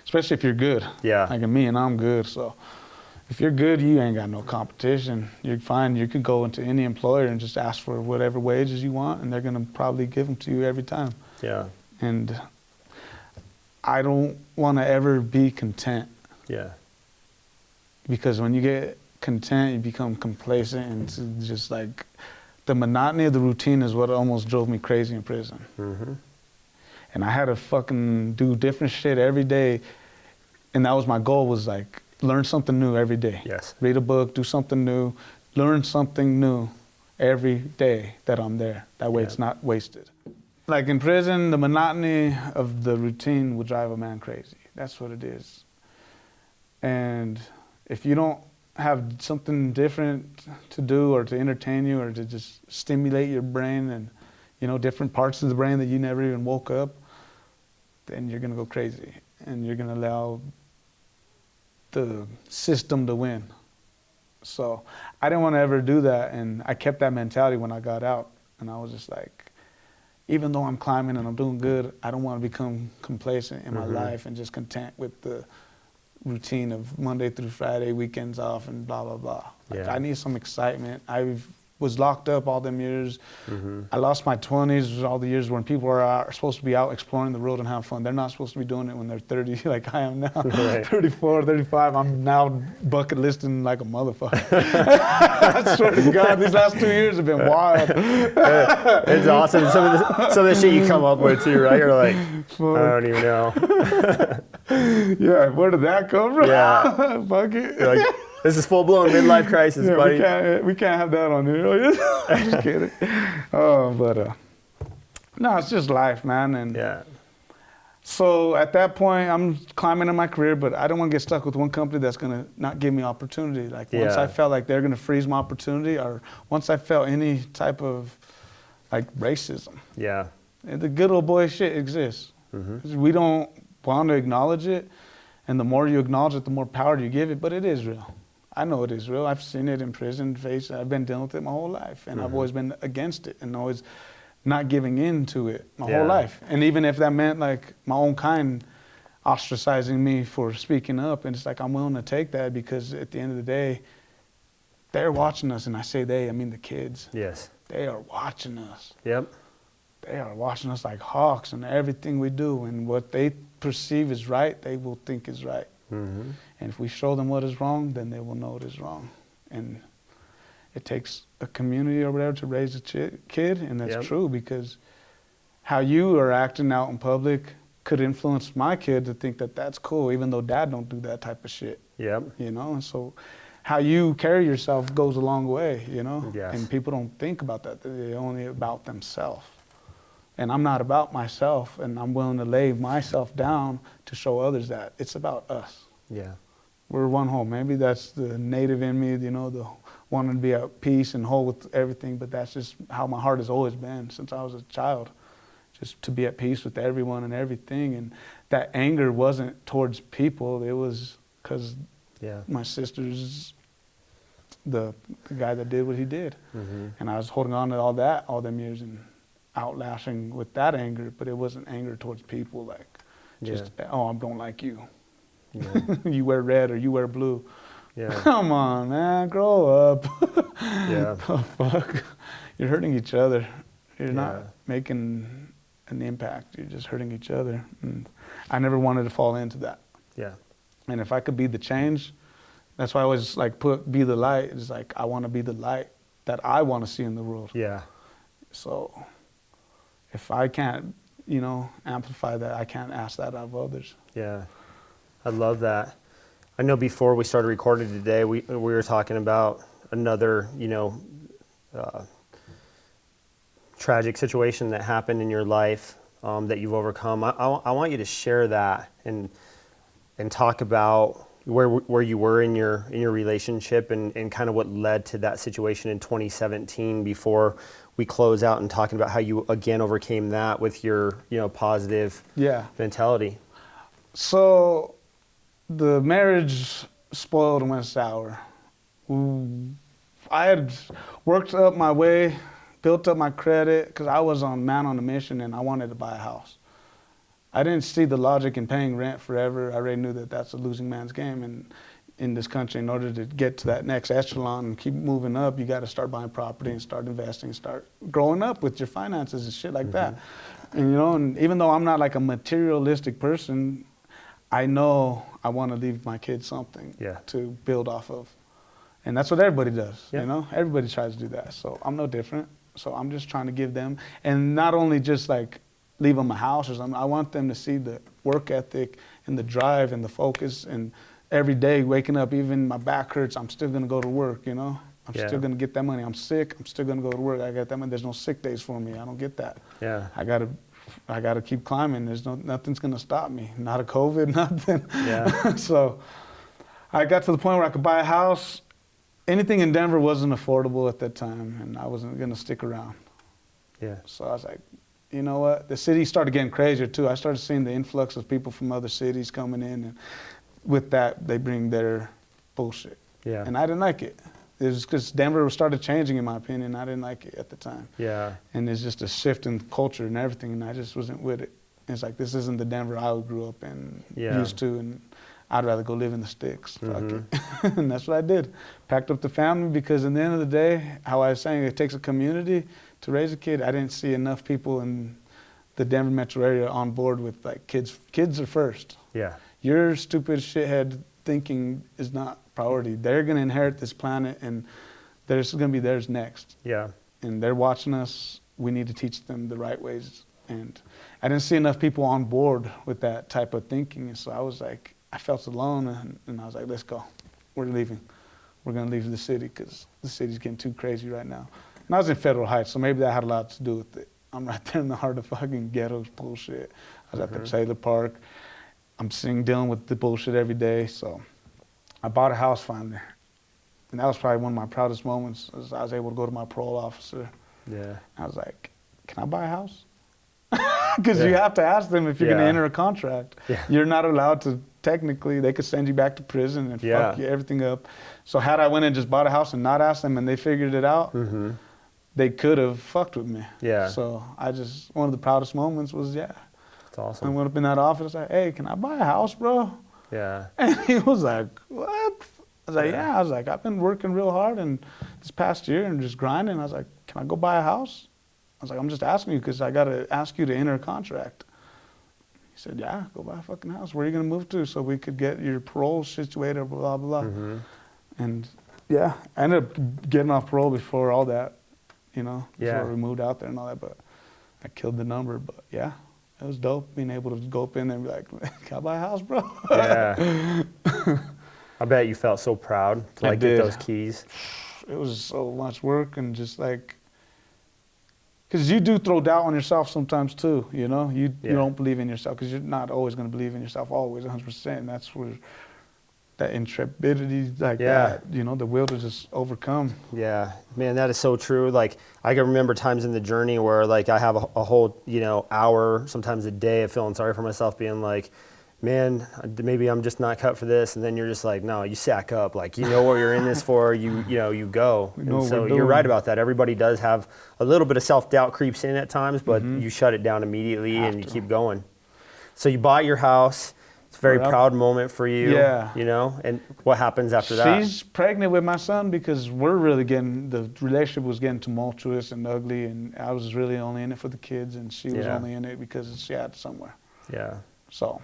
especially if you're good. Yeah. Like me, and I'm good. So if you're good, you ain't got no competition. You're fine. You could go into any employer and just ask for whatever wages you want, and they're gonna probably give them to you every time. Yeah. And I don't want to ever be content. Yeah. Because when you get content, you become complacent, and it's just like the monotony of the routine is what almost drove me crazy in prison. And I had to fucking do different shit every day. And that was my goal, was like, learn something new every day. Yes. Read a book, do something new, learn something new every day that I'm there. That way it's not wasted. Like in prison, the monotony of the routine would drive a man crazy. That's what it is. And if you don't have something different to do or to entertain you or to just stimulate your brain and, you know, different parts of the brain that you never even woke up, then you're gonna go crazy and you're gonna allow the system to win. So I didn't want to ever do that, and I kept that mentality when I got out. And I was just like, even though I'm climbing and I'm doing good, I don't want to become complacent in my life and just content with the routine of Monday through Friday, weekends off, and blah, blah, blah. Like, I need some excitement. I was locked up all them years. I lost my 20s, all the years when people are supposed to be out exploring the world and having fun. They're not supposed to be doing it when they're 30 like I am now. Right. 34, 35, I'm now bucket listing like a motherfucker. I swear to God, these last 2 years have been wild. It's awesome. Some of the shit you come up with too, right? You're like, I don't even know. Yeah, where did that come from? Yeah. Fuck it. You're like, this is full-blown midlife crisis, buddy. We can't have that on here. I'm just kidding. No, it's just life, man. And so at that point, I'm climbing in my career, but I don't want to get stuck with one company that's going to not give me opportunity. Like once I felt like they're going to freeze my opportunity, or once I felt any type of like racism. Yeah. The good old boy shit exists. We don't want to acknowledge it. And the more you acknowledge it, the more power you give it, but it is real. I know it is real. I've seen it in prison, I've been dealing with it my whole life. And I've always been against it and always not giving in to it my whole life. And even if that meant like my own kind ostracizing me for speaking up, and it's like I'm willing to take that, because at the end of the day, they're watching us. And I say they, I mean the kids. Yes. They are watching us. Yep. They are watching us like hawks, and everything we do and what they perceive is right, they will think is right. And if we show them what is wrong, then they will know it is wrong. And it takes a community or whatever to raise a kid, and that's true, because how you are acting out in public could influence my kid to think that that's cool, even though dad don't do that type of shit. Yep. You know, and so how you carry yourself goes a long way, you know? Yes. And people don't think about that. They're only about themselves. And I'm not about myself, and I'm willing to lay myself down to show others that it's about us. Yeah. We're one whole. Maybe that's the native in me, you know, the wanting to be at peace and whole with everything, but that's just how my heart has always been since I was a child, just to be at peace with everyone and everything. And that anger wasn't towards people. It was because my sister's the guy that did what he did. And I was holding on to all that all them years and outlashing with that anger, but it wasn't anger towards people, like just, oh, I don't like you. You wear red or you wear blue. Come on, man, grow up. The fuck? You're hurting each other. You're not making an impact. You're just hurting each other. And I never wanted to fall into that. And if I could be the change, that's why I always like be the light. It's like I want to be the light that I want to see in the world. So if I can't, you know, amplify that, I can't ask that of others. I love that. I know before we started recording today, we were talking about another, you know, tragic situation that happened in your life that you've overcome. I want you to share that and talk about where you were in your relationship and kind of what led to that situation in 2017 before we close out and talking about how you again overcame that with your, you know, positive mentality. So the marriage spoiled and went sour. I had worked up my way, built up my credit, because I was on a mission and I wanted to buy a house. I didn't see the logic in paying rent forever. I already knew that that's a losing man's game. And in this country, in order to get to that next echelon and keep moving up, you got to start buying property and start investing, start growing up with your finances and shit like that. And, you know, and even though I'm not like a materialistic person, I know I want to leave my kids something to build off of. And that's what everybody does, you know? Everybody tries to do that. So I'm no different. So I'm just trying to give them, and not only just like leave them a house or something. I want them to see the work ethic and the drive and the focus, and every day waking up, even my back hurts, I'm still gonna go to work, you know? I'm still gonna get that money. I'm sick, I'm still gonna go to work. I got that money. There's no sick days for me. I don't get that. Yeah. I gotta keep climbing. Nothing's gonna stop me. Not a COVID, nothing. Yeah. So I got to the point where I could buy a house. Anything in Denver wasn't affordable at that time, and I wasn't gonna stick around. Yeah. So I was like, you know what? The city started getting crazier too. I started seeing the influx of people from other cities coming in, and with that, they bring their bullshit. Yeah. And I didn't like it. It was because Denver started changing, in my opinion. I didn't like it at the time. Yeah. And there's just a shift in culture and everything, and I just wasn't with it. It's like, this isn't the Denver I grew up and used to, and I'd rather go live in the sticks. Fuck it. And that's what I did. Packed up the family, because in the end of the day, how I was saying, it takes a community to raise a kid. I didn't see enough people in the Denver metro area on board with, like, kids. Kids are first. Yeah. Your stupid shithead thinking is not priority. They're going to inherit this planet, and there's going to be theirs next. Yeah. And they're watching us. We need to teach them the right ways. And I didn't see enough people on board with that type of thinking. And so I was like, I felt alone, and I was like, let's go. We're leaving. We're going to leave the city because the city's getting too crazy right now. And I was in Federal Heights, so maybe that had a lot to do with it. I'm right there in the heart of fucking ghettos bullshit. I was at the trailer park. I'm dealing with the bullshit every day. So I bought a house finally. And that was probably one of my proudest moments. I was able to go to my parole officer. Yeah. I was like, can I buy a house? Because you have to ask them if you're going to enter a contract. Yeah. You're not allowed to, technically, they could send you back to prison and fuck you, everything up. So had I went and just bought a house and not asked them and they figured it out, they could have fucked with me. Yeah. So one of the proudest moments was, That's awesome. I went up in that office, like, hey, can I buy a house, bro? Yeah. And he was like, what? I was like, I was like, I've been working real hard and this past year and just grinding. I was like, can I go buy a house? I was like, I'm just asking you because I got to ask you to enter a contract. He said, yeah, go buy a fucking house. Where are you going to move to so we could get your parole situated, blah, blah, blah. And I ended up getting off parole before all that, before we moved out there and all that. But I killed the number. But it was dope being able to go up in there and be like, can I buy a house, bro? Yeah. I bet you felt so proud to get those keys. It was so much work and just like, because you do throw doubt on yourself sometimes too, you don't believe in yourself because you're not always going to believe in yourself always 100%. And that's where that intrepidity, that, the will to just overcome. Yeah, man, that is so true. Like, I can remember times in the journey where like I have a whole, hour, sometimes a day of feeling sorry for myself, being like, man, maybe I'm just not cut for this. And then you're just like, no, you sack up. Like, you know what you're in this for, you go. And so you're right about that. Everybody does have a little bit of self-doubt creeps in at times, but you shut it down immediately and you keep going. So you bought your house. It's a very proud moment for you. Yeah. And what happens after that? She's pregnant with my son because the relationship was getting tumultuous and ugly, and I was really only in it for the kids, and she was only in it because she had somewhere. Yeah. So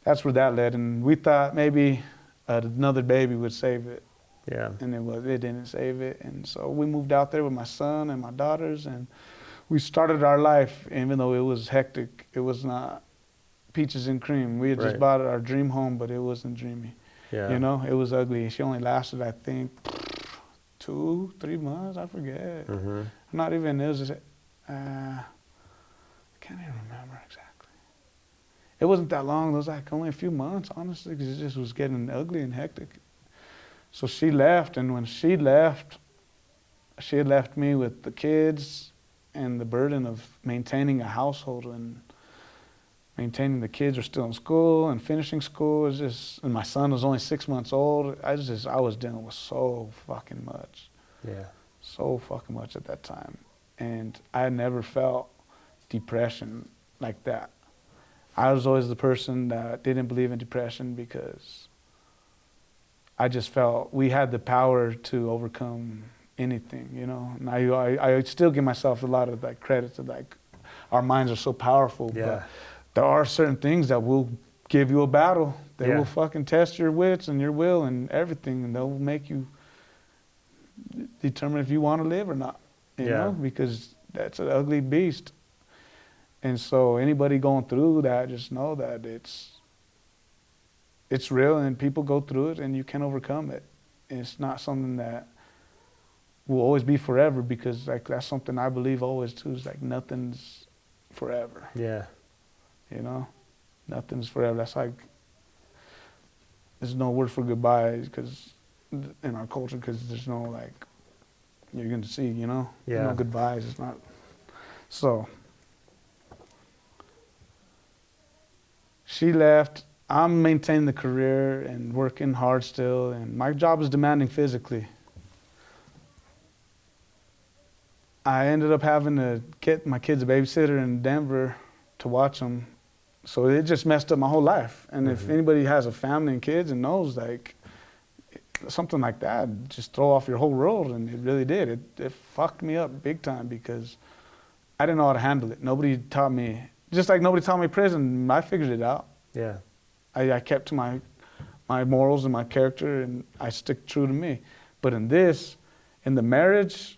that's where that led, and we thought maybe another baby would save it. Yeah. And it didn't save it, and so we moved out there with my son and my daughters, and we started our life, even though it was hectic. It was not peaches and cream. We had just bought our dream home, but it wasn't dreamy. Yeah. It was ugly. She only lasted, I think, 2-3 months. I forget. Not even, it was just, I can't even remember exactly. It wasn't that long. It was like only a few months, honestly, because it just was getting ugly and hectic. So she left, and when she left, she had left me with the kids and the burden of maintaining a household, and maintaining the kids are still in school and finishing school. Is just, and my son was only 6 months old. I was dealing with so fucking much. Yeah. So fucking much at that time. And I never felt depression like that. I was always the person that didn't believe in depression because I just felt we had the power to overcome anything, And I still give myself a lot of credit to our minds are so powerful. Yeah. But there are certain things that will give you a battle. They will fucking test your wits and your will and everything, and they'll make you determine if you want to live or not, you know, because that's an ugly beast. And so anybody going through that, just know that it's real, and people go through it, and you can overcome it. And it's not something that will always be forever, because like that's something I believe always too, is like nothing's forever. Yeah. You know, nothing's forever. That's like, there's no word for goodbye because in our culture, because there's no like, you're going to see, you know, Yeah. no goodbyes. It's not. So she left. I'm maintaining the career and working hard still, and my job is demanding physically. I ended up having to get my kids a babysitter in Denver to watch them. So it just messed up my whole life. And if anybody has a family and kids and knows, like, something like that, just throw off your whole world, and it really did. It fucked me up big time because I didn't know how to handle it. Nobody taught me, just like nobody taught me prison, I figured it out. Yeah. I kept to my morals and my character, and I stick true to me. But in the marriage,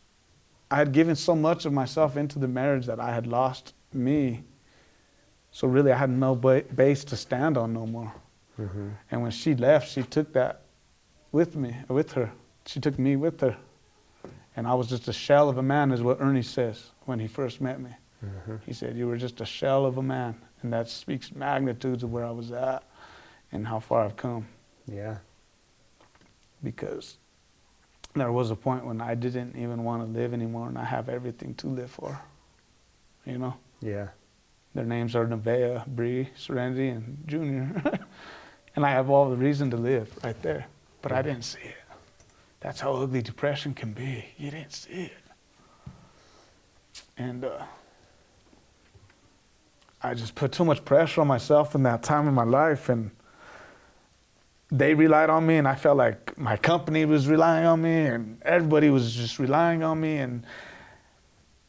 I had given so much of myself into the marriage that I had lost me. So really I had no base to stand on no more. And when she left, she took that with her. She took me with her. And I was just a shell of a man, is what Ernie says when he first met me. He said, you were just a shell of a man. And that speaks magnitudes of where I was at and how far I've come. Yeah. Because there was a point when I didn't even want to live anymore, and I have everything to live for, you know? Yeah. Their names are Nevaeh, Bree, Serenity, and Junior. And I have all the reason to live right there, but I didn't see it. That's how ugly depression can be. You didn't see it. And I just put too much pressure on myself in that time in my life, and they relied on me, and I felt like my company was relying on me, and everybody was just relying on me, and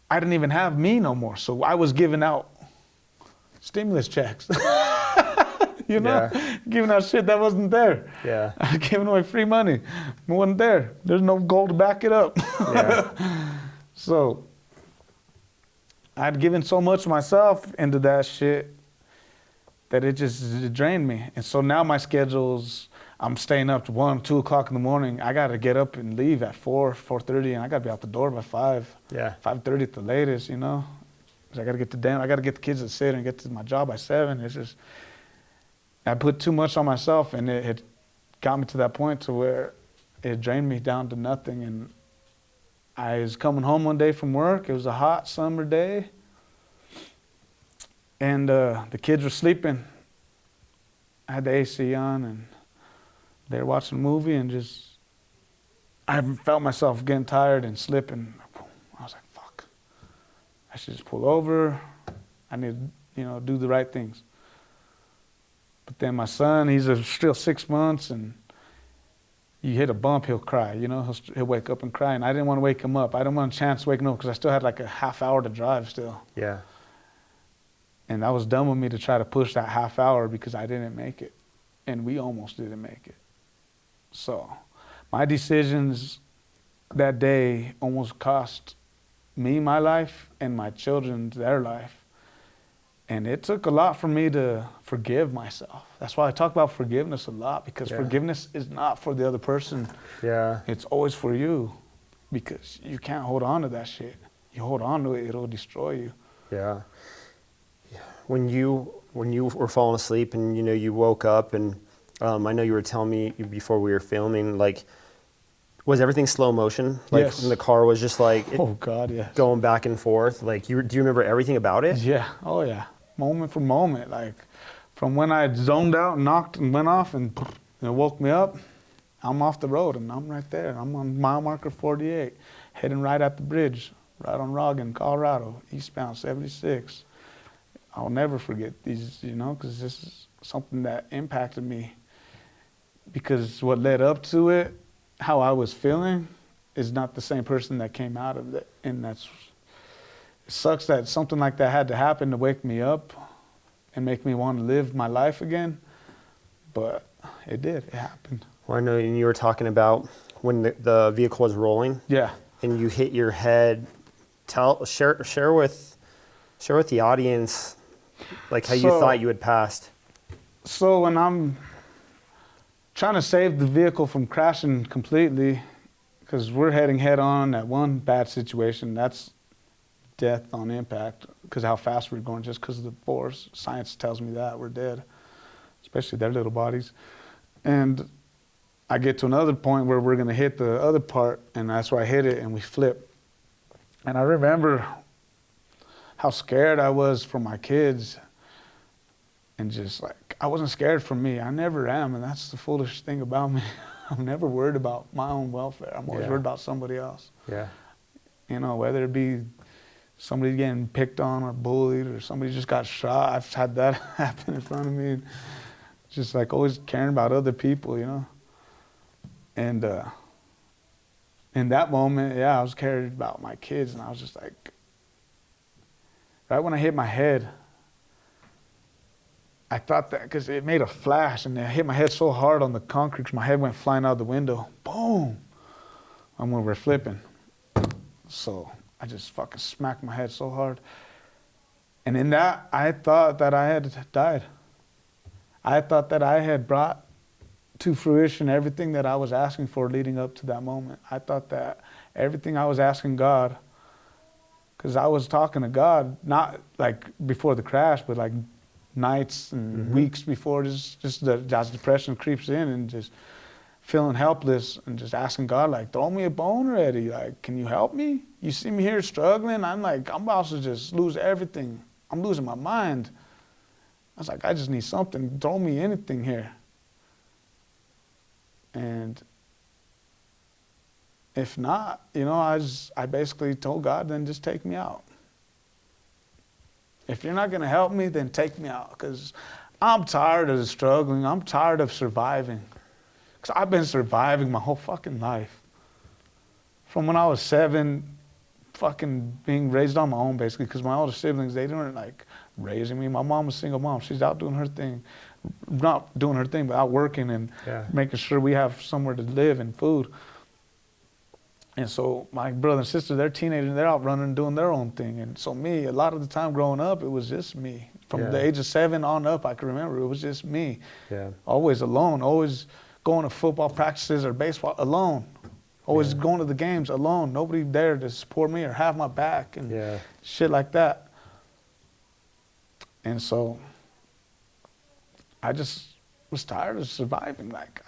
I didn't even have me no more. So I was giving out stimulus checks, you know, giving out shit that wasn't there. Yeah. Giving away free money. It wasn't there. There's no gold to back it up. Yeah. So I'd given so much of myself into that shit that it drained me. And so now my schedule's, I'm staying up to 1, 2 o'clock in the morning. I got to get up and leave at 4, 4:30, and I got to be out the door by 5. Yeah. 5:30 at the latest, you know. 'Cause I got to get to Denver. I got to get the kids to sit and get to my job by 7. It's just, I put too much on myself, and it had got me to that point to where it drained me down to nothing. And I was coming home one day from work. It was a hot summer day, and the kids were sleeping. I had the AC on, and they were watching a movie, and just, I felt myself getting tired and slipping. I was like, fuck, I should just pull over. I need to, you know, do the right things. But then my son, he's still 6 months, and you hit a bump, he'll cry, you know, he'll wake up and cry. And I didn't want to wake him up. I didn't want a chance to wake him up because I still had like a half hour to drive still. Yeah. And that was dumb of me to try to push that half hour because I didn't make it. And we almost didn't make it. So my decisions that day almost cost me my life and my children their life. And it took a lot for me to forgive myself. That's why I talk about forgiveness a lot, because forgiveness is not for the other person. Yeah. It's always for you, because you can't hold on to that shit. You hold on to it, it'll destroy you. Yeah. When you were falling asleep and, you know, you woke up, and I know you were telling me before we were filming, like, was everything slow motion? Like, Yes. when the car was just like, Oh God, yeah. going back and forth. Like, do you remember everything about it? Yeah, oh yeah. Moment for moment, like from when I zoned out and knocked and went off and it woke me up, I'm off the road and I'm right there. I'm on mile marker 48, heading right at the bridge, right on Roggen, Colorado, eastbound 76. I'll never forget these, you know, because this is something that impacted me, because what led up to it, how I was feeling, is not the same person that came out of it. And that's, it sucks that something like that had to happen to wake me up and make me want to live my life again. But it did, it happened. Well, I know you were talking about when the vehicle was rolling. Yeah. And you hit your head. Share Share with the audience, like how you thought you had passed. So when I'm trying to save the vehicle from crashing completely, because we're heading head on at one bad situation, that's death on impact, because how fast we're going, just because of the force. Science tells me that we're dead, especially their little bodies. And I get to another point where we're going to hit the other part, and that's where I hit it, and we flip. And I remember how scared I was for my kids, and just like, I wasn't scared for me. I never am, and that's the foolish thing about me. I'm never worried about my own welfare. I'm always worried about somebody else. Yeah. You know, whether it be somebody getting picked on or bullied, or somebody just got shot. I've had that happen in front of me. Just like always caring about other people, you know. And in that moment, yeah, I was caring about my kids, and I was just like, right when I hit my head, I thought that, because it made a flash, and I hit my head so hard on the concrete, 'cause my head went flying out the window. Boom! And when we're flipping. So I just fucking smacked my head so hard. And in that, I thought that I had died. I thought that I had brought to fruition everything that I was asking for leading up to that moment. I thought that everything I was asking God, because I was talking to God, not like before the crash, but like nights and weeks before, just as depression creeps in, and just feeling helpless, and just asking God, like, throw me a bone already. Like, can you help me? You see me here struggling. I'm like, I'm about to just lose everything. I'm losing my mind. I was like, I just need something. Throw me anything here. And if not, you know, I basically told God, then just take me out. If you're not going to help me, then take me out, because I'm tired of struggling. I'm tired of surviving. Because I've been surviving my whole fucking life. From when I was 7, fucking being raised on my own, basically, because my older siblings, they weren't like raising me. My mom was a single mom. She's out doing her thing. Not doing her thing, but out working and making sure we have somewhere to live and food. And so my brother and sister, they're teenagers, and they're out running and doing their own thing. And so me, a lot of the time growing up, it was just me. From the age of 7 on up, I can remember it was just me. Yeah. Always alone, always going to football practices or baseball alone. Always going to the games alone. Nobody there to support me or have my back and shit like that. And so I just was tired of surviving. Like,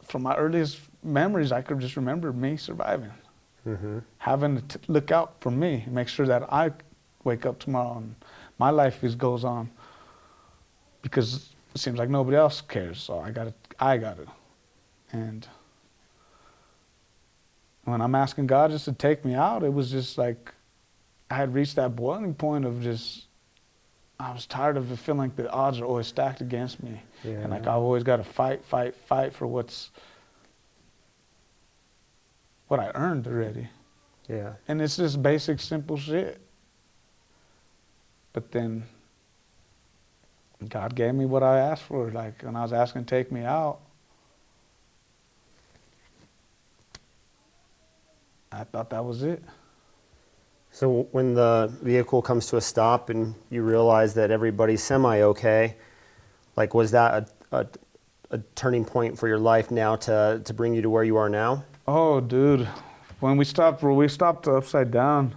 from my earliest memories, I could just remember me surviving. Having to look out for me, make sure that I wake up tomorrow and my life goes on, because it seems like nobody else cares. So I got it. And when I'm asking God just to take me out, it was just like I had reached that boiling point of just, I was tired of it feeling like the odds are always stacked against me. And like I've always got to fight for what I earned already. Yeah. And it's just basic, simple shit. But then God gave me what I asked for. Like when I was asking to take me out, I thought that was it. So when the vehicle comes to a stop and you realize that everybody's semi-okay, like was that a turning point for your life now to bring you to where you are now? Oh, dude. When we stopped upside down,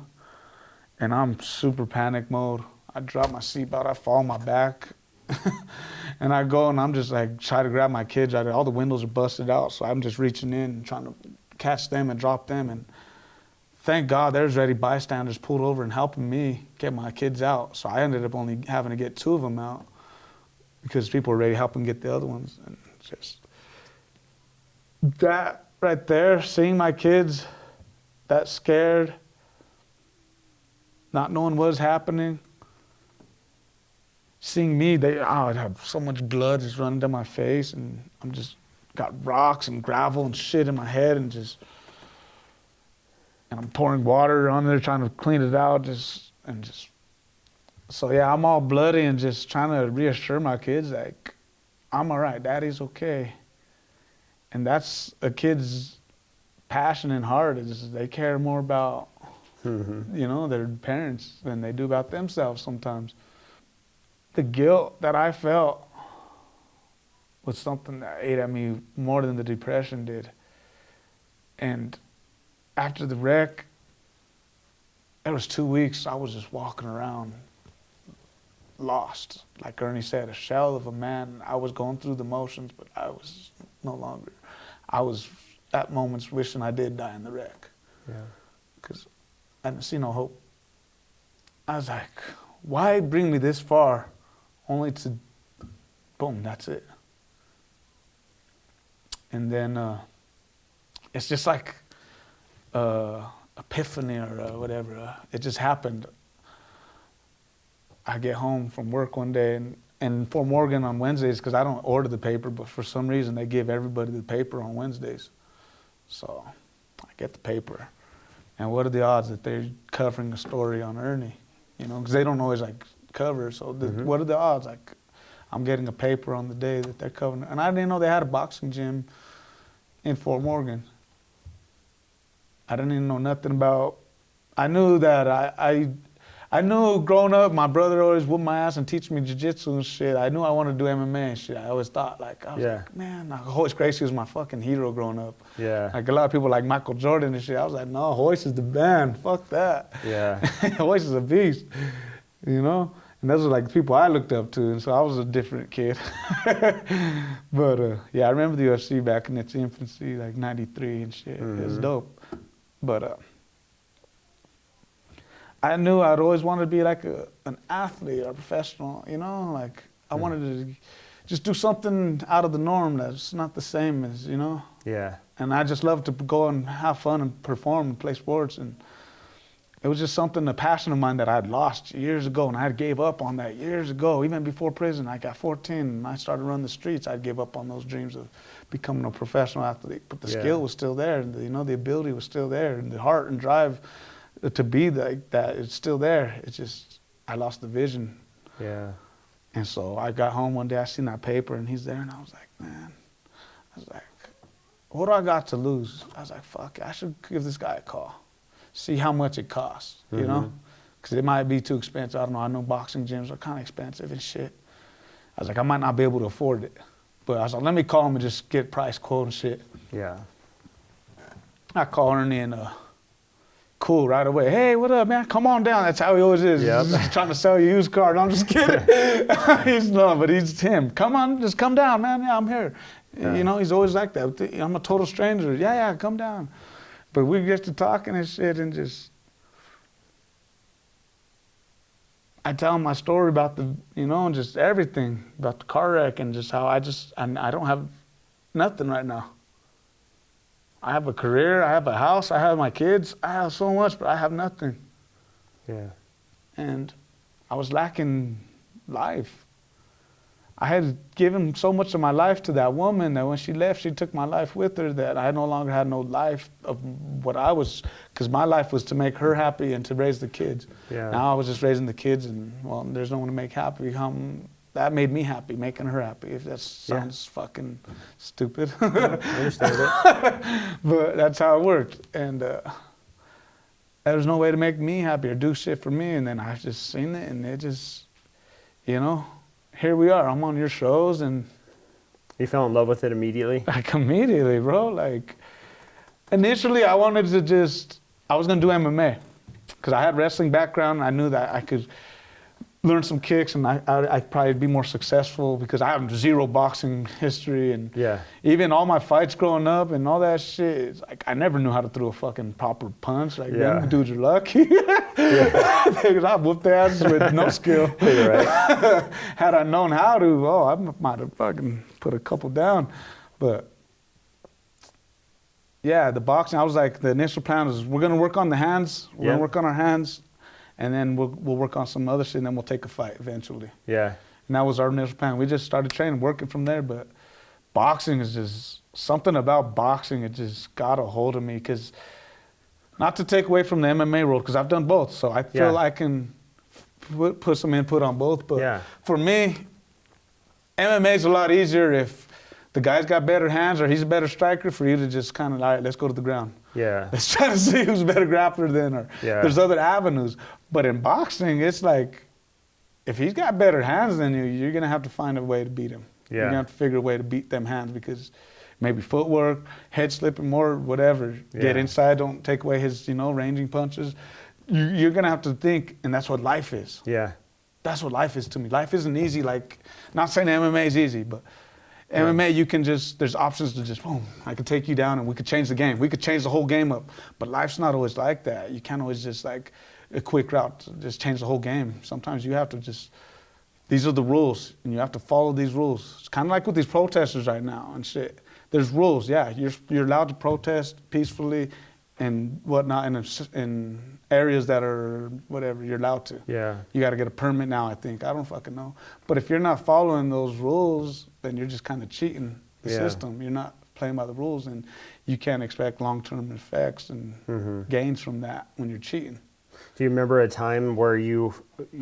and I'm super panic mode. I drop my seatbelt, I fall on my back, and I go and I'm just like try to grab my kids out. All the windows are busted out, so I'm just reaching in and trying to catch them and drop them. And thank God there's already bystanders pulled over and helping me get my kids out. So I ended up only having to get 2 of them out because people were already helping get the other ones. And just that right there, seeing my kids that scared, not knowing what was happening, seeing me, I have so much blood just running down my face, and I'm just got rocks and gravel and shit in my head, and I'm pouring water on there trying to clean it out, so yeah, I'm all bloody and just trying to reassure my kids, like, I'm all right, Daddy's okay. And that's a kid's passion and heart, is they care more about you know, their parents than they do about themselves sometimes. The guilt that I felt was something that ate at me more than the depression did. And after the wreck, it was 2 weeks, I was just walking around lost. Like Ernie said, a shell of a man. I was going through the motions, but I was no longer. I was at moments wishing I did die in the wreck. Yeah. Because I didn't see no hope. I was like, why bring me this far only to, boom, that's it. And then it's just like epiphany or whatever. It just happened. I get home from work one day and in Fort Morgan on Wednesdays, because I don't order the paper, but for some reason they give everybody the paper on Wednesdays. So I get the paper. And what are the odds that they're covering a story on Ernie? You know, because they don't always like cover. So what are the odds? Like, I'm getting a paper on the day that they're covering. And I didn't know they had a boxing gym in Fort Morgan. I didn't even know nothing about. I knew that I knew growing up, my brother always whooped my ass and teach me jiu-jitsu and shit. I knew I wanted to do MMA and shit. I always thought, like, I was like, man, like, Hoist Gracie was my fucking hero growing up. Yeah. Like, a lot of people like Michael Jordan and shit. I was like, no, Hoist is the man. Fuck that. Yeah. Hoist is a beast, you know? And those are like the people I looked up to, and so I was a different kid. But, yeah, I remember the UFC back in its infancy, like 93 and shit. It was dope. But, I knew I'd always wanted to be like an athlete or a professional, you know? Like, I wanted to just do something out of the norm that's not the same as, you know? Yeah. And I just loved to go and have fun and perform and play sports. And it was just something, a passion of mine that I'd lost years ago. And I had gave up on that years ago, even before prison. I got 14 and I started running the streets. I'd give up on those dreams of becoming a professional athlete. But the skill was still there. And you know, the ability was still there. And the heart and drive to be like that, it's still there. It's just, I lost the vision. Yeah. And so I got home one day, I seen that paper and he's there and I was like, man, I was like, what do I got to lose? I was like, fuck, I should give this guy a call. See how much it costs, you know? Because it might be too expensive. I don't know, I know boxing gyms are kind of expensive and shit. I was like, I might not be able to afford it. But I was like, let me call him and just get price quote and shit. Yeah. I called Ernie and cool right away. Hey, what up, man? Come on down. That's how he always is. Yep. He's just trying to sell you a used car. No, I'm just kidding. He's him. Come on, just come down, man. Yeah, I'm here. Yeah. You know, he's always like that. I'm a total stranger. Yeah, come down. But we get to talking and shit and just, I tell him my story about the, you know, and just everything about the car wreck and just how I don't have nothing right now. I have a career, I have a house, I have my kids, I have so much, but I have nothing. Yeah. And I was lacking life. I had given so much of my life to that woman that when she left, she took my life with her, that I no longer had no life of what I was, because my life was to make her happy and to raise the kids. Yeah. Now I was just raising the kids and, well, there's no one to make happy. That made me happy, making her happy, if that sounds fucking stupid. I understand it. But that's how it worked. And there was no way to make me happy or do shit for me. And then I just seen it and it just, you know, here we are. I'm on your shows and... You fell in love with it immediately? Like immediately, bro. Like, initially I wanted to I was gonna do MMA. Because I had wrestling background. I knew that I could learn some kicks and I'd probably be more successful because I have zero boxing history and even all my fights growing up and all that shit, it's like I never knew how to throw a fucking proper punch. Like, them dudes are lucky. Because I whooped their asses with no skill. You're right. Had I known how to, I might have fucking put a couple down. But yeah, the boxing, I was like, the initial plan was we're gonna work on the hands, we're gonna work on our hands, and then we'll work on some other shit, and then we'll take a fight eventually. Yeah. And that was our initial plan. We just started training, working from there, but boxing is just, something about boxing, it just got a hold of me, because not to take away from the MMA world, because I've done both, so I feel I can put some input on both, but for me, MMA is a lot easier if the guy's got better hands or he's a better striker, for you to just kind of, all right, let's go to the ground. Yeah. Let's try to see who's a better grappler than, or there's other avenues. But in boxing, it's like, if he's got better hands than you, you're going to have to find a way to beat him. Yeah. You're going to have to figure a way to beat them hands, because maybe footwork, head slipping more, whatever. Get inside, don't take away his, ranging punches. You're going to have to think, and that's what life is. Yeah. That's what life is to me. Life isn't easy, like, not saying MMA is easy, but MMA, you can just, there's options to just, boom, I could take you down and we could change the game. We could change the whole game up. But life's not always like that. You can't always just like a quick route to just change the whole game. Sometimes you have to just, these are the rules, and you have to follow these rules. It's kind of like with these protesters right now and shit. There's rules, yeah. You're allowed to protest peacefully and whatnot in areas that are whatever, you're allowed to. Yeah. You got to get a permit now, I think. I don't fucking know. But if you're not following those rules, then you're just kind of cheating the system. You're not playing by the rules, and you can't expect long-term effects and gains from that when you're cheating. Do you remember a time where you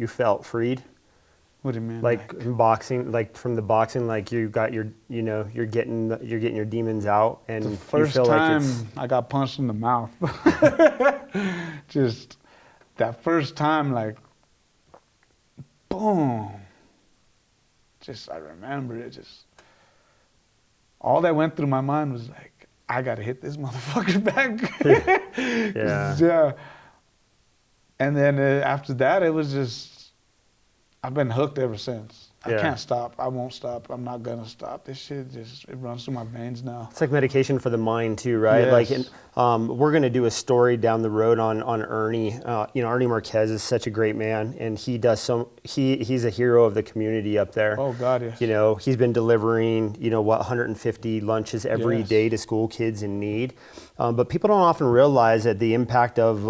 felt freed? What do you mean? Like in boxing, like from the boxing, like you got your, you're getting your demons out, and the first you feel time like I got punched in the mouth. Just that first time, like, boom. Just, I remember it, just, all that went through my mind was like, I gotta hit this motherfucker back. Yeah. And then after that, it was just, I've been hooked ever since. I can't stop. I won't stop. I'm not gonna stop. This shit just, it runs through my veins now. It's like medication for the mind too, right? Yes. Like, we're gonna do a story down the road on Ernie. Ernie Marquez is such a great man, and he does he's a hero of the community up there. Oh God, yes. He's been delivering, 150 lunches every day to school kids in need. But people don't often realize that the impact of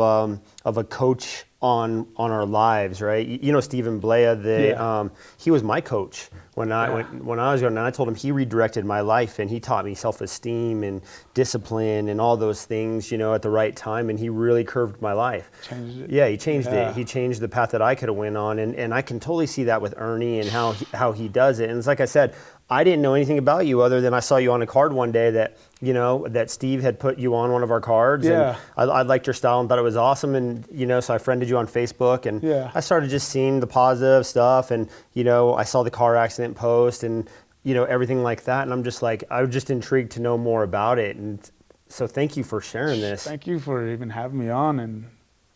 a coach on our lives, right? Stephen Blea, he was my coach when I was young, and I told him he redirected my life, and he taught me self-esteem and discipline and all those things, at the right time, and he really curved my life. Changed it. Yeah, he changed it. He changed the path that I could have went on, and I can totally see that with Ernie and how he does it. And it's like I said, I didn't know anything about you other than I saw you on a card one day that, that Steve had put you on one of our cards. Yeah. And I liked your style and thought it was awesome. And, so I friended you on Facebook, and I started just seeing the positive stuff. And, I saw the car accident post and, everything like that. And I'm just like, I was just intrigued to know more about it. And so thank you for sharing this. Thank you for even having me on. And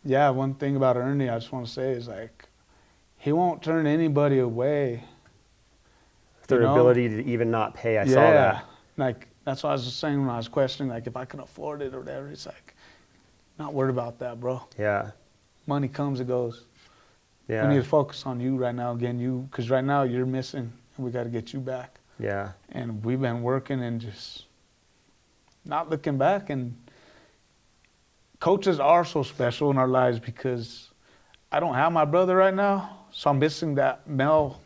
yeah, one thing about Ernie I just want to say is, like, he won't turn anybody away. Their ability to even not pay, I saw that. Like, that's what I was just saying when I was questioning, like, if I can afford it or whatever. It's like, not worried about that, bro. Yeah. Money comes and goes. Yeah. We need to focus on you right now, again, because right now you're missing, and we got to get you back. Yeah. And we've been working and just not looking back. And coaches are so special in our lives, because I don't have my brother right now, so I'm missing that male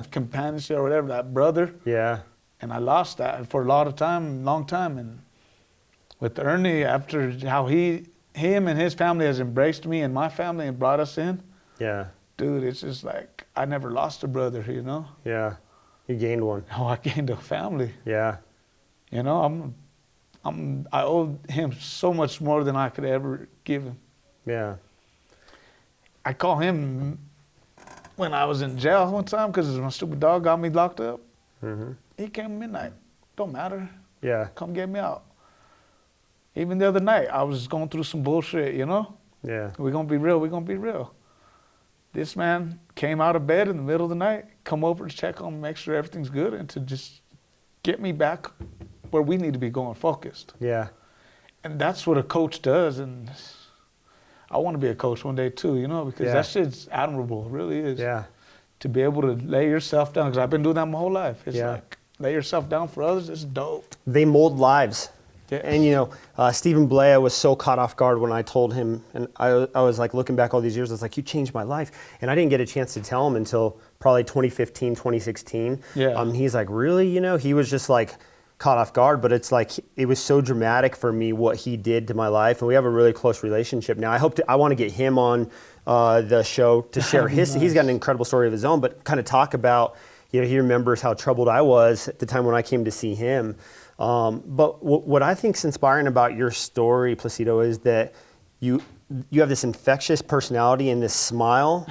companionship or whatever, that brother. Yeah. And I lost that for a long time. And with Ernie, after how him and his family has embraced me and my family and brought us in. Yeah. Dude, it's just like, I never lost a brother, Yeah. You gained one. Oh, I gained a family. Yeah. I owe him so much more than I could ever give him. Yeah. I call him when I was in jail one time because my stupid dog got me locked up. Mm-hmm. He came at midnight. Don't matter. Yeah. Come get me out. Even the other night, I was going through some bullshit, Yeah. We're going to be real. This man came out of bed in the middle of the night, come over to check on me, make sure everything's good, and to just get me back where we need to be going, focused. Yeah. And that's what a coach does. And I want to be a coach one day too, because that shit's admirable. It really is. Yeah. To be able to lay yourself down, because I've been doing that my whole life. It's like, lay yourself down for others, it's dope. They mold lives. Yes. And, Stephen Blea was so caught off guard when I told him, and I was like, looking back all these years, I was like, you changed my life. And I didn't get a chance to tell him until probably 2015, 2016. Yeah. He's like, really? He was just like, caught off guard, but it's like, it was so dramatic for me what he did to my life, and we have a really close relationship now. I want to get him on the show to share his, nice. He's got an incredible story of his own, but kind of talk about, he remembers how troubled I was at the time when I came to see him. But what I think is inspiring about your story, Placido, is that you have this infectious personality and this smile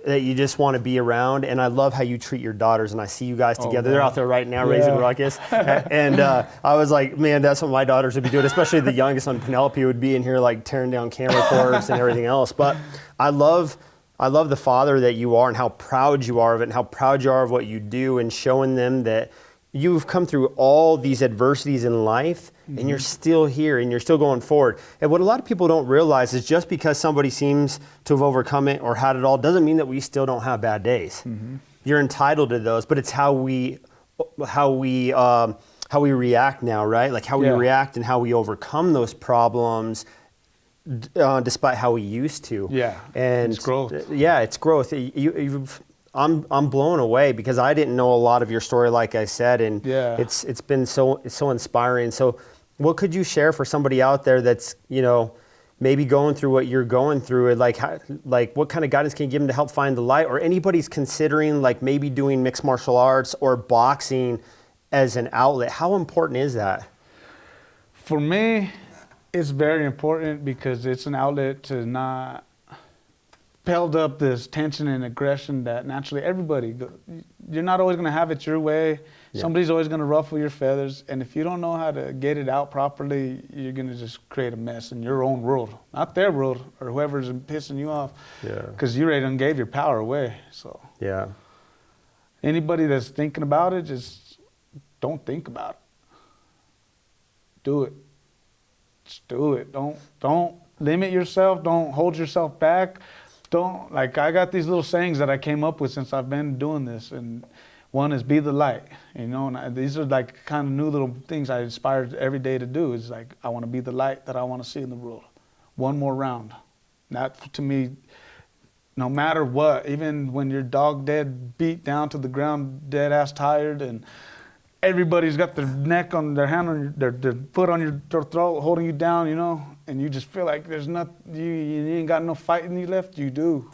that you just want to be around. And I love how you treat your daughters. And I see you guys together. They're out there right now raising ruckus. And I was like, man, that's what my daughters would be doing. Especially the youngest one, Penelope, would be in here like tearing down camera cords and everything else. But I love the father that you are and how proud you are of it and how proud you are of what you do and showing them that you've come through all these adversities in life and you're still here and you're still going forward. And what a lot of people don't realize is just because somebody seems to have overcome it or had it all doesn't mean that we still don't have bad days. You're entitled to those, but it's how we react now, right? Like how we react and how we overcome those problems despite how we used to. And it's growth. It's growth. I'm blown away because I didn't know a lot of your story, like I said, and it's been so inspiring. So what could you share for somebody out there that's, maybe going through what you're going through, and like what kind of guidance can you give them to help find the light, or anybody's considering like maybe doing mixed martial arts or boxing as an outlet? How important is that? For me, it's very important because it's an outlet to not build up this tension and aggression that naturally you're not always going to have it your way. Somebody's always going to ruffle your feathers. And if you don't know how to get it out properly, you're going to just create a mess in your own world, not their world or whoever's pissing you off. Because you already done gave your power away. So anybody that's thinking about it, just don't think about it. Do it. Just do it. Don't limit yourself. Don't hold yourself back. I got these little sayings that I came up with since I've been doing this, and one is be the light, and these are like kind of new little things I inspire every day to do. Is like, I want to be the light that I want to see in the world. One more round. That to me, no matter what, even when you're dog dead, beat down to the ground, dead ass tired, and everybody's got their neck on their hand on their foot on your throat, holding you down, and you just feel like there's nothing, you ain't got no fight in you left. You do,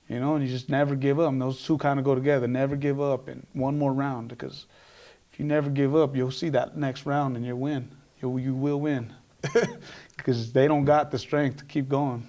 and you just never give up. And those two kind of go together. Never give up, and one more round. Because if you never give up, you'll see that next round and you'll win. You will win, because they don't got the strength to keep going.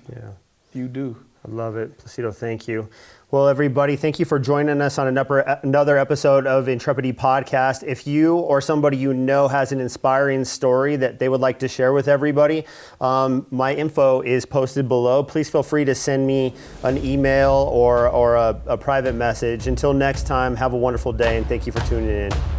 You do. I love it. Placido, thank you. Well, everybody, thank you for joining us on another episode of Intrepidity Podcast. If you or somebody you know has an inspiring story that they would like to share with everybody, my info is posted below. Please feel free to send me an email or a private message. Until next time, have a wonderful day, and thank you for tuning in.